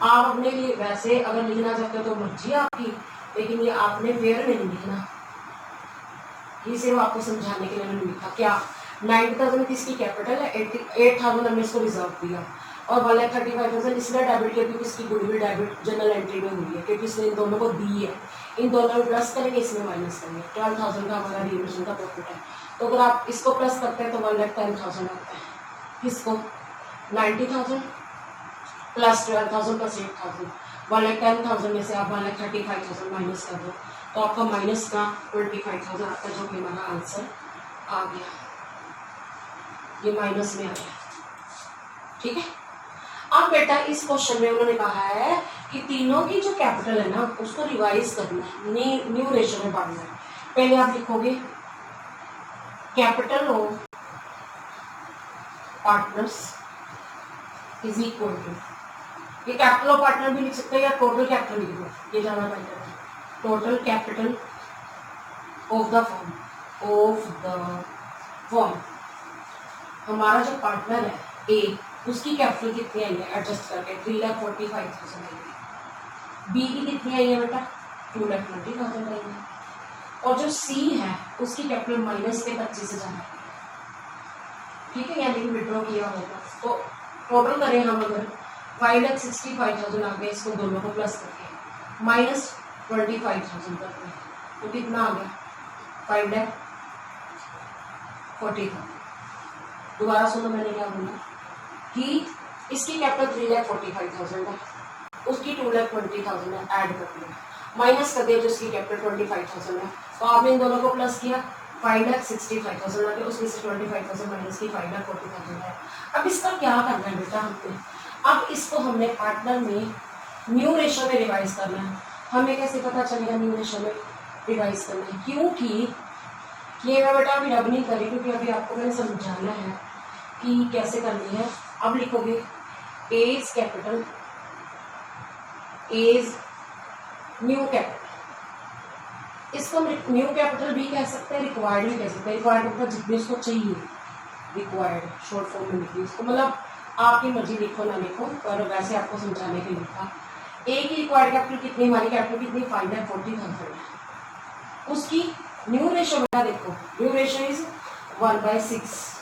आप अपने लिए वैसे अगर लिखना चाहते हो तो मर्जी आपकी, लेकिन ये आपने फेयर में नहीं लिखना। ये सिर्फ आपको समझाने के लिए मैंने लिखा। क्या 90,000 किसकी कैपिटल है, 8,000 हमने इसको रिजर्व दिया, और 1,35,000 इसलिए डेबिट किया क्योंकि इसकी गुडविल डेबिट जनरल एंट्री में हुई है, क्योंकि इसने इन दोनों को दी है। इन दोनों में प्लस करेंगे, इसमें माइनस करेंगे। 12,000 का हमारा रिवलेशन का प्रॉफिट है। तो अगर आप इसको प्लस करते हैं तो 1,10,000 आता है। किसको, 90,000 प्लस 12,000 प्लस 8,000, 1,10,000 में से आप 1,35,000 माइनस कर दो, तो आपका माइनस का 25,000 आता है, जो कि हमारा आंसर आ गया। ये माइनस में आ गया, ठीक है। अब बेटा इस क्वेश्चन में उन्होंने कहा है कि तीनों की जो कैपिटल है ना उसको रिवाइज करना है, न्यू रेशियो में पढ़ना है। पहले आप लिखोगे capital of partners is equal to, ये कैपिटल ऑफ पार्टनर भी लिख सकते हैं या टोटल कैपिटल लिख दो, ये ज्यादा बेटर है। Total capital of the firm, हमारा जो पार्टनर है ए, उसकी कैपिटल कितनी आई है, एडजस्ट करके 3,45,000 आई है। बी की कितनी आई है बेटा, 2,20,000 आई है। और जो सी है उसकी कैपिटल माइनस के 25 से जाना है, ठीक है, यानी कि विड्रॉ किया होगा। तो टोटल करें हम अगर 5,65,000 आ गए, इसको दोनों को प्लस करके माइनस 25,000 करते हैं, तो कितना आ गया, 5,40,000। दोबारा सुनो मैंने क्या बोला कि इसकी कैपिटल 3,45,000 है, उसकी 2,20,000 है, ऐड कर दिया, माइनस कर दिया जो इसकी कैपिटल 25,000 है, तो आपने इन दोनों को प्लस किया, 5,65,000 आ गया, उसमें से 25,000 माइनस की 5,40,000 है। अब इसका क्या करना है बेटा हमने, अब इसको हमने पार्टनर में न्यू रेशियो में रिवाइज करना है। हमें कैसे पता चलेगा न्यू रेशियो में रिवाइज करना है, क्योंकि ये मैं बेटा अभी रब नहीं करी, क्योंकि अभी आपको मैंने समझाना है कि कैसे करनी है। अब लिखोगे A's capital, A's new capital, इसको हम न्यू कैपिटल भी कह सकते हैं, रिक्वायर्ड भी कह सकते हैं। रिक्वायर्ड मतलब जितनी उसको चाहिए, रिक्वायर्ड शॉर्ट फॉर्म में लिखिए इसको, मतलब आपकी मर्जी लिखो ना लिखो, पर वैसे आपको समझाने के लिए लिखा। ए की रिक्वायर्ड कैपिटल कितनी, हमारी कैपिटल कितनी, 5,40,000 है। उसकी न्यू रेशियो बेटा देखो, न्यू रेशियो इज 1/6।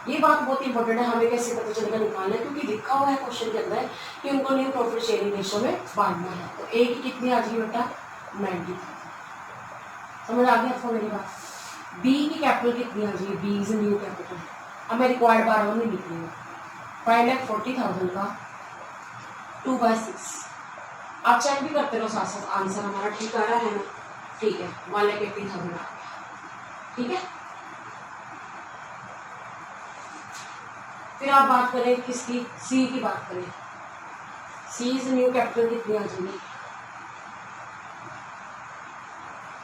ये बात बहुत इंपॉर्टेंट है, हमें कैसे पता चलेगा निकालना है, क्योंकि लिखा हुआ है क्वेश्चन के अंदर कि उनको न्यू प्रॉफिट शेयरिंग रेशियो में बांटना है। तो ए की कितनी आ जाएगी बेटा, 90,000। समझ आ गया आपको मेरी बात। बी की कैपिटल कितनी आ जाएगी, बी इज न्यू कैपिटल। अब मैं रिक्वायर्ड बार नहीं लिख रही हूँ, 5,40,000 का 2/6। आप चेक भी करते रहो साथ साथ, आंसर हमारा ठीक आ रहा है ना, ठीक है, 1,80,000 आ गया, ठीक है। फिर आप बात करें किसकी, सी की बात करें, सी इज न्यू कैपिटल कितनी आ जाएगी,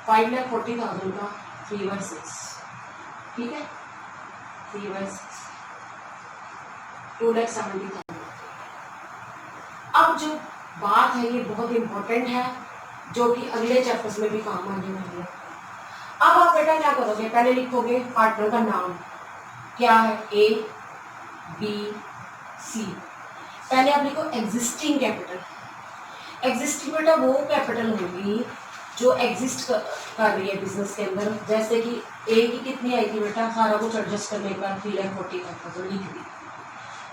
5,40,000 का 3/6, ठीक है, 3/6 2,70,000। अब जो बात है ये बहुत इंपॉर्टेंट है, जो कि अगले चैप्टर्स में भी काम आने वाली है। अब आप बेटा क्या करोगे, पहले लिखोगे पार्टनर का नाम क्या है, ए बी सी। पहले आप लिखो एग्जिस्टिंग कैपिटल। एग्जिस्टिंग बेटा वो कैपिटल होगी जो एग्जिस्ट कर रही है बिजनेस के अंदर। जैसे कि ए की कितनी आई थी बेटा, सारा कुछ एडजस्ट करने के बाद 3,40,000 लिख दी।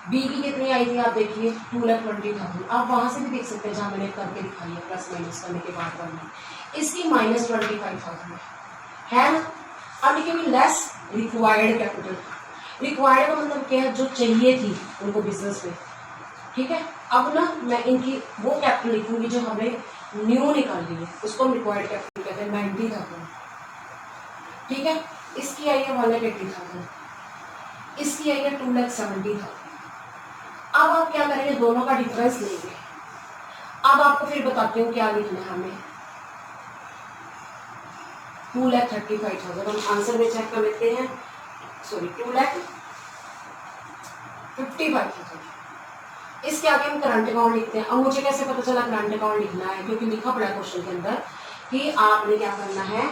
बी की कितनी आई थी आप देखिए, 2,20,000। आप वहां से भी देख सकते हैं जहां मैंने करके दिखाई है, प्लस माइनस करने के बाद वाली, इसकी -25,000 है ना। अब लिखेंगे लेस रिक्वायर्ड कैपिटल। रिक्वायर्ड का मतलब क्या है, जो चाहिए थी उनको बिजनेस में, ठीक है। अब ना मैं इनकी वो कैपिटल लिखूंगी जो हमें न्यू निकालनी है, उसको हम रिक्वायर्ड कैपिटल कहते हैं 90,000, ठीक है। इसकी आई है 1,80,000, इसकी आई है 2,70,000। अब आप क्या करेंगे, दोनों का डिफरेंस लेंगे। अब आपको फिर बताती हूँ क्या लिखना है हमें। 2,35,000 हम आंसर में चेक कर लेते हैं, सॉरी 2,55,000। इसके आगे हम करंट अकाउंट लिखते हैं। अब मुझे कैसे पता चला करंट अकाउंट लिखना है, क्योंकि लिखा पड़ा क्वेश्चन के अंदर कि आपने क्या करना है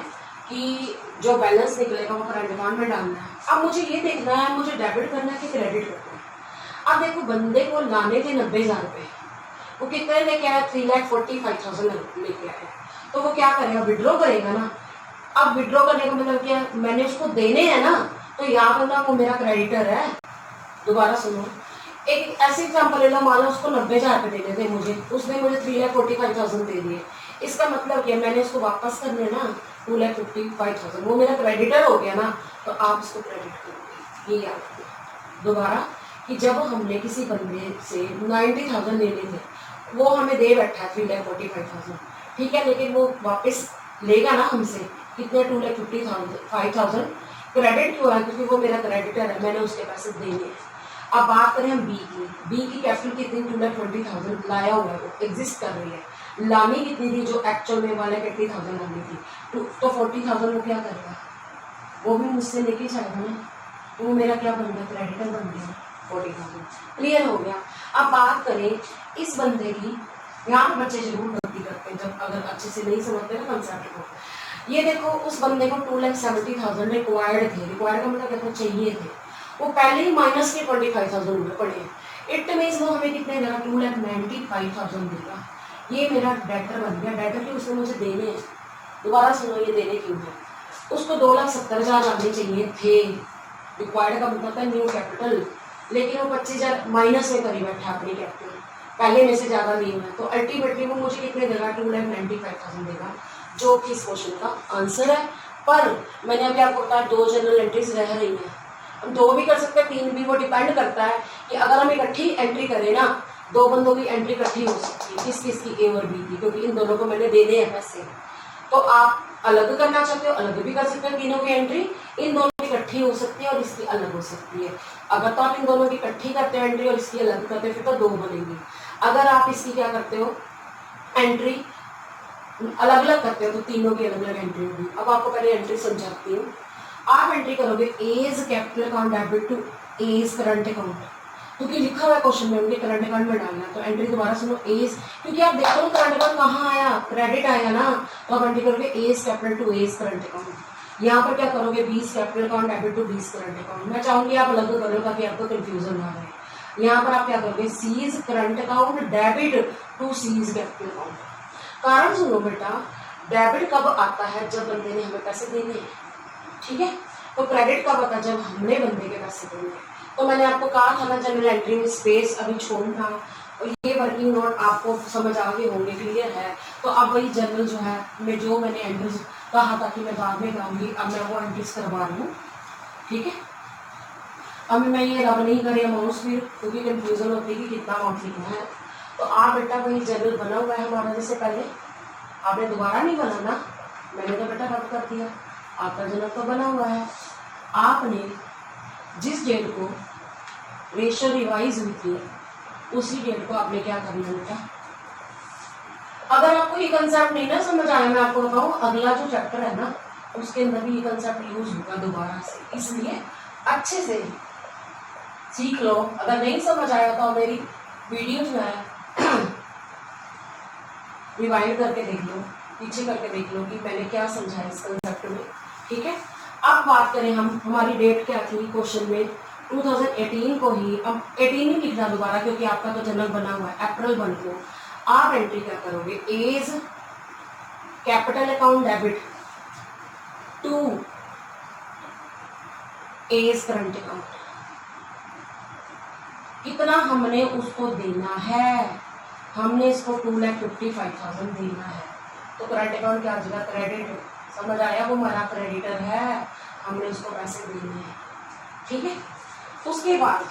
कि जो बैलेंस निकलेगा वो करंट अकाउंट में डालना है। अब मुझे ये देखना है मुझे डेबिट करना है कि क्रेडिट करना है। अब देखो बंदे को लाने थे 90,000 रुपये, वो कितने लेके आया, 3,45,000 लेके आया, तो वो क्या करेगा, विड्रॉ करेगा ना। अब विड्रॉ करने का मतलब क्या, मैंने उसको देने हैं ना, तो याद रखना वो मेरा क्रेडिटर है। दोबारा सुनो, एक ऐसे एग्जाम्पल ले लो, मान लो उसको 90,000 रुपये देने थे मुझे, उसने मुझे 3,45,000 दे दिए। इसका मतलब क्या, मैंने उसको वापस करने ना 2,55,000, वो मेरा क्रेडिटर हो गया ना, तो आप उसको क्रेडिट करोगे। ये याद रखना। दोबारा कि जब हमने किसी बंदे से 90,000 लेने थे, वो हमें दे बैठा है 3,45,000, ठीक है, लेकिन वो वापस लेगा ना हमसे कितने, 2,55,000। क्रेडिट क्यों है, क्योंकि वो मेरा क्रेडिटर है, मैंने उसके पैसे देने हैं। अब बात करें हम बी की कैपिटल कितनी, 2,20,000 लाया हुआ है, वो एग्जिस्ट कर रही है। लानी कितनी थी, जो एक्चुअल में 1,80,000 लानी थी, तो 40,000 वो क्या करेगा, वो भी मुझसे लेके जाएगा ना, तो वो मेरा क्या बन गया, क्रेडिटर बन गया 40,000। क्लियर हो गया। अब बात करें इस बंदे की, यहाँ पे बच्चे जरूर गलती करते हैं जब अगर अच्छे से नहीं समझते ना कंसेप्ट को। ये देखो उस बंदे को 2,70,000 रिक्वायर्ड थे, रिक्वायर्ड का मतलब कहते चाहिए थे, वो पहले ही माइनस के 25,000 रुपये पड़े हैं। इट मीन्स वो हमें कितने देगा, 2,95,000 देगा। ये मेरा डेटर बन गया, डेटर की उसने मुझे देने हैं। दोबारा सुनो, ये देने क्यों है, उसको 2,70,000 आने चाहिए थे, रिक्वायर्ड का मतलब है न्यू कैपिटल, लेकिन वो 25,000 माइनस में करी बैठा अपनी कैपिटल, पहले में से ज़्यादा लिए हुए, तो अल्टीमेटली वो मुझे कितने देगा, 2,95,000 देगा, जो कि इस क्वेश्चन का आंसर है। पर मैंने अभी आपको बताया 2 जनरल एंट्रीज रह रही हैं, हम 2 भी कर सकते हैं, 3 भी, वो डिपेंड करता है कि अगर हम इकट्ठी एंट्री करें ना, 2 बंदों की एंट्री इकट्ठी हो सकती है, किस किस की, ए और बी की, क्योंकि इन दोनों को मैंने देने हैं पैसे। तो आप अलग करना चाहते हो, अलग भी कर सकते हो, तीनों की एंट्री इन दोनों की इकट्ठी हो सकती है और इसकी अलग हो सकती है। अगर तो आप इन दोनों की इकट्ठी करते हो एंट्री और इसकी अलग करते हो, फिर तो 2 बनेंगी। अगर आप इसकी क्या करते हो, एंट्री अलग अलग करते हो, तो तीनों की अलग अलग एंट्री होगी। अब आपको पहले एंट्री समझाती हूँ। आप एंट्री करोगे A's capital account debit to A's current account, क्योंकि लिखा हुआ क्वेश्चन में उनके करंट अकाउंट में डालना। तो एंट्री दोबारा सुनो, एज, क्योंकि आप देखो करंट अकाउंट कहाँ आया, क्रेडिट आया ना, तो आप एंट्री करोगे A's capital to A's current account. यहाँ पर क्या करोगे, B's capital account debit to B's current account. मैं चाहूंगी आप अलग करो ताकि आपको कंफ्यूजन ना रहे। यहाँ पर आप क्या करोगे, C's current account debit to C's capital account. कारण सुनो बेटा, डेबिट कब आता है, जब बंदे ने हमें पैसे देने हैं, ठीक है। तो क्रेडिट कब आता है, जब हमने बंदे के पैसे देने हैं। तो मैंने आपको कहा था ना जनरल एंट्री में स्पेस अभी छोड़ना, और ये वर्किंग नोट आपको समझ आ गए होंगे, क्लियर है। तो अब वही जनरल जो है, मैं जो मैंने एंट्रीज कहा था कि मैं बाद में कराऊंगी, अब मैं वो एंट्रीज करवा रही हूँ, ठीक है। अब मैं ये रब नहीं करी अमाउंट्स फिर, क्योंकि कंफ्यूजन होती है कि कितना अमाउंट लिखना है। तो आप बेटा वही जनरल बना हुआ है हमारा, जैसे पहले आपने दोबारा नहीं बनाना, मैंने तो बेटा रब कर दिया, आपका जनरल तो बना हुआ है। आपने जिस डेट को रेशियो रिवाइज हुई थी, उसी डेट को आपने क्या करना बेटा। अगर आपको ये कंसेप्ट नहीं ना समझ आया, मैं आपको बताऊं अगला जो चैप्टर है ना, उसके अंदर भी ये कंसेप्ट यूज होगा दोबारा से, इसलिए अच्छे से सीख लो। अगर नहीं समझ आया तो मेरी वीडियो जो है रिवाइंड करके देख लो, पीछे करके देख लो कि मैंने क्या समझाया इस कंसेप्ट में, ठीक है। अब बात करें हम, हमारी डेट क्या थी क्वेश्चन में, 2018 को ही, अब 18 ही लिखना दोबारा क्योंकि आपका तो जनरल बना हुआ है, अप्रैल 1 को आप एंट्री क्या करोगे, A's capital account debit to A's current account. कितना हमने उसको देना है, हमने इसको 2,55,000 देना है, तो करंट अकाउंट क्या जगह क्रेडिट, समझ आया, वो हमारा क्रेडिटर है, हमने उसको पैसे देने हैं, ठीक है। उसके बाद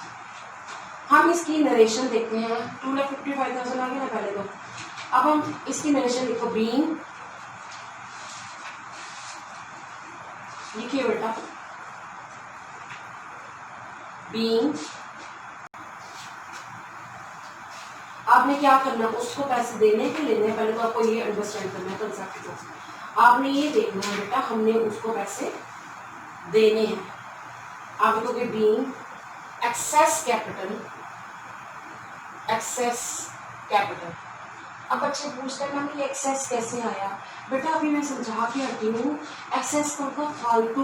हम इसकी नरेशन देखते हैं। 2,55,000 आ गया ना पहले तो। अब हम इसकी नरेशन देखो। बीइंग, लिखिए बेटा, बीइंग, आपने क्या करना, उसको पैसे देने के लेने, पहले तो आपको ये अंडरस्टैंड करना है कंसेप्ट को। आपने ये देखना है बेटा, हमने उसको पैसे देने हैं। आप लिखोगे being excess capital, excess capital. अब बच्चे पूछते हैं मैम ये एक्सेस कैसे आया? बेटा अभी मैं समझा के हटी हूँ। एक्सेस का मतलब फालतू,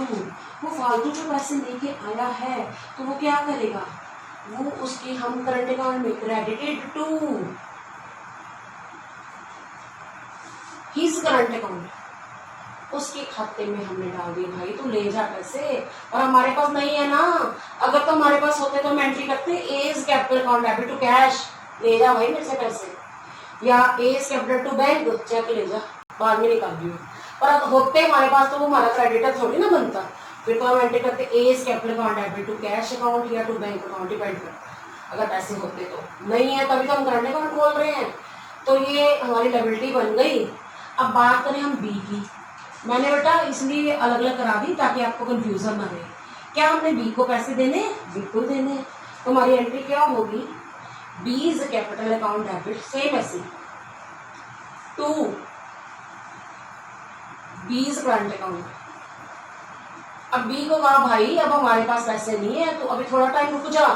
वो फालतू जो पैसे लेके आया है तो वो क्या करेगा, वो उसकी हम करंट अकाउंट में credited to his current account, उसके खाते में हमने डाल दिए। भाई तो ले जा पैसे, और हमारे पास नहीं है ना। अगर तो हमारे पास होते तो हम एंट्री करते A's capital account debit to cash, ले जा भाई मेरे से पैसे, या A's capital to bank cheque ले जा, बाद में निकाल दियो। पर होते हमारे पास तो वो हमारा क्रेडिटर थोड़ी ना बनता, फिर तो हम एंट्री करते A's capital account debit to cash account या टू बैंक अकाउंट, डिपेंड करता अगर पैसे होते तो। नहीं है तभी तो हम करंट अकाउंट खोल रहे हैं, तो ये हमारी लायबिलिटी बन गई। अब बात करें हम बी की। मैंने बेटा इसलिए अलग अलग करा दी ताकि आपको कंफ्यूजन ना रहे। क्या हमने बी को पैसे देने? बिल्कुल देने। तो हमारी एंट्री क्या होगी, B is capital account debit, same ऐसे to B is current account. अब बी को कहा भाई अब हमारे पास पैसे नहीं है तो अभी थोड़ा टाइम रुक जा,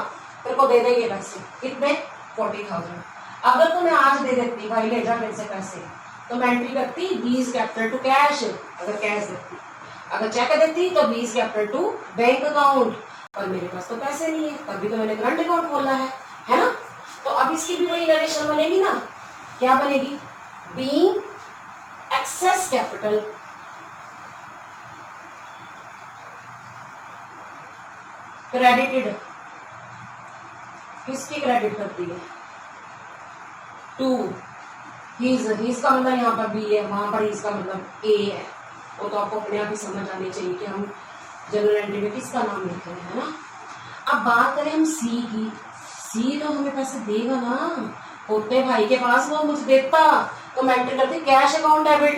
तेरे को दे देंगे पैसे। कितने? 40,000। अगर तो मैं आज दे देती भाई ले जा मेरे से पैसे, तो मैं एंट्री करती B is capital to cash, अगर कैश देती। अगर चेक देती तो B is capital to bank account, और मेरे पास तो पैसे नहीं है, तभी तो मैंने करंट अकाउंट खोला है ना। तो अब इसकी भी वही नरेशन बनेगी ना। क्या बनेगी? बीइंग एक्सेस कैपिटल क्रेडिटेड, किसकी क्रेडिट करती है? टू हीज का मतलब यहाँ पर बी है, वहां पर हीज का मतलब ए है। वो तो आपको अपने आप ही समझ आनी चाहिए कि हम जनरल एंट्री में किसका नाम लिखते हैं, है ना। अब बात करें हम सी की। सी तो हमें पैसे देगा ना, होते भाई के पास वो मुझे देता तो मैं एंट्री करती कैश अकाउंट डेबिट,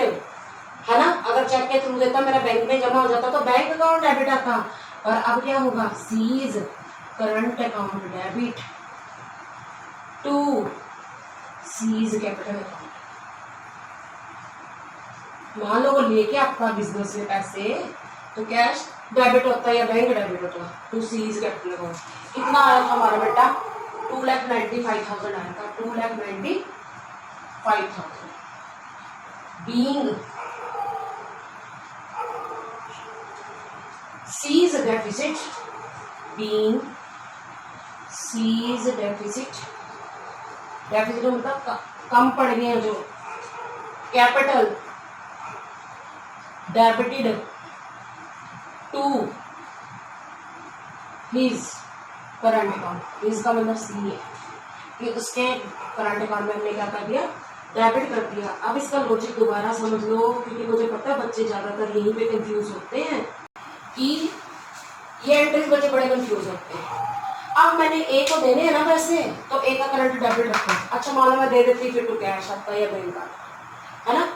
है ना। अगर चेक के थ्रू देता मेरा बैंक में जमा हो जाता तो बैंक अकाउंट डेबिट आता। और अब क्या होगा, C is current account debit to C is capital account. मान लो वो लेके आपका बिजनेस में पैसे तो कैश डेबिट होता है या बैंक डेबिट होता है, to C is capital account. कितना आया था हमारा बेटा? 2,95,000 आया था, 2,95,000। Being C's deficit, being C's deficit, deficit मतलब कम पड़ गए हैं जो, capital debited to his current account. His का मतलब सी है कि उसके करंट अकाउंट में हमने क्या कर दिया, डेबिट कर दिया। अब इसका लॉजिक दोबारा समझ लो, क्योंकि मुझे पता है बच्चे ज्यादातर यहीं पे कंफ्यूज होते हैं कि ये एंट्रीज बच्चे बड़े कंफ्यूज होते हैं। अब मैंने ए को देने हैं ना पैसे, तो ए का करंट डेबिट रखा। अच्छा मान लो मैं दे देती फिर तो कैश आता या बैंक का, है ना।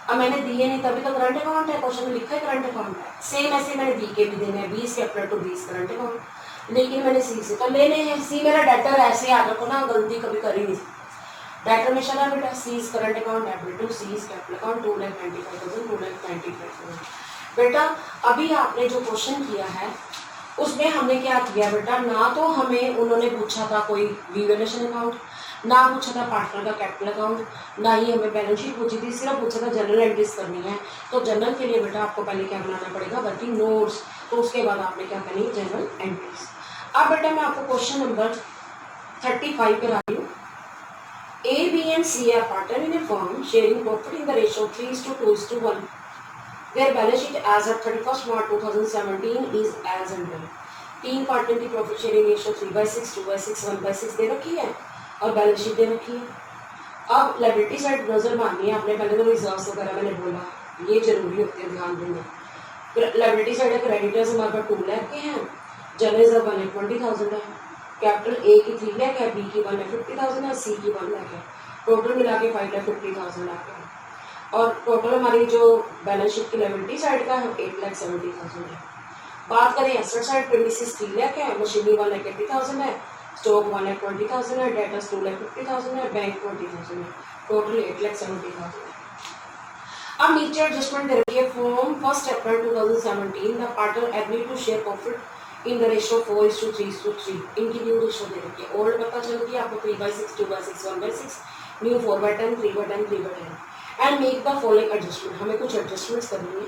अब मैंने दिए नहीं तभी तो करंट अकाउंट है, क्वेश्चन में लिखा है करंट अकाउंट है। सेम ऐसे मैंने बी के भी देने हैं, 20 कैपिटल टू 20 करंट अकाउंट, लेकिन मैंने सी से तो लेने हैं। सी मेरा डेटर ऐसे याद रखो ना, गलती कभी कर ही नहीं। डेटर में चला बेटा C is current account debit to C is capital account 2,95,000, 2,95,000। बेटा अभी आपने जो क्वेश्चन किया है उसमें हमने क्या किया बेटा, ना तो हमें उन्होंने पूछा था कोई रिवैल्यूएशन अकाउंट, ना पूछा था पार्टनर का कैपिटल अकाउंट, ना ही हमें बैलेंस शीट पूछी थी, सिर्फ पूछा था जनरल एंट्रीज करनी है। तो जनरल के लिए बेटा आपको पहले क्या बनाना पड़ेगा, वर्किंग नोट्स, तो उसके बाद आपने क्या करनी है, जनरल एंट्रीज। अब बेटा मैं आपको क्वेश्चन नंबर 35 करा रही हूँ। A, B and C are partner in a firm sharing profit in the ratio 3:2:1. Their balance sheet as of 31st March 2017 is as under. तीन पार्टनर की प्रॉफिट शेयरिंग रेशियो 3/6, 2/6, 1/6 दे रखी है और बैलेंस शीट दे रखी है। अब लायबिलिटी साइड नजर मारनी है आपने, पहले तो रिजर्व्स वगैरह मैंने बोला ये जरूरी होते हैं, ध्यान देना। लायबिलिटी साइड है, क्रेडिटर्स हमारे पास 2 लाख के हैं, जनरल रिजर्व 1 लाख 20,000 है, कैपिटल ए की 3 लाख है, बी की 1 लाख 50,000 है, सी की 1 लाख है, टोटल मिला के 5 लाख 50,000 है। और टोटल हमारी जो बैलेंस शीट की लायबिलिटी साइड का है 8 लाख 70,000 है। बात करें एसेट साइड, प्रीमिसेस 3 लाख है, मशीनरी 1 लाख 80,000 है, स्टॉक 1 लाख 20,000 है, डेटर्स 2 लाख 50,000 है, बैंक 20,000 है, टोटल 8 लाख 70,000 है। अब नीचे एडजस्टमेंट दे रखी है, from 1 April 2017 the partner agree to share profit in the ratio 4:3:3। इनकी न्यू रेशियो दे रखी है। ओल्ड पता चल गया आपको 3/6, 2/6, 1/6, new 4/10, 3/10, 3/10 and make the following adjustment. हमें कुछ एडजस्टमेंट्स करनी है।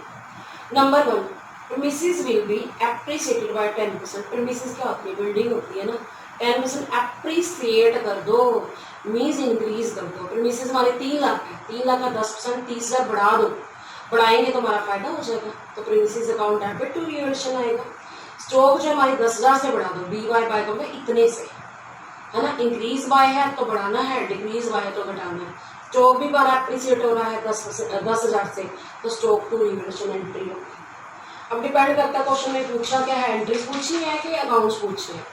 Number 1, premises will be appreciated by 10%। Premises क्या होती है? बिल्डिंग होती है ना, 10% एप्रिसिएट कर दो, मीन्स इंक्रीज कर दो। प्रीमिसेस हमारे 3 लाख है, 3 लाख का 10% 30,000 बढ़ा दो, बढ़ाएंगे तो हमारा फायदा हो जाएगा, तो premises account debit to revaluation आएगा। स्टॉक जो हमारी 10,000 से बढ़ा दो, बी बाय बाय करोगे इतने से, है ना, इंक्रीज बाय है तो बढ़ाना है, डिक्रीज बाय है तो घटाना है। स्टॉक भी बार एप्रिसिएट हो रहा है 10,000 से, तो स्टॉक टू रिवैल्यूएशन एंट्री होगी। अब डिपेंड करता है क्वेश्चन में पूछा क्या है, एंट्रीज पूछनी है कि अकाउंट्स पूछने हैं।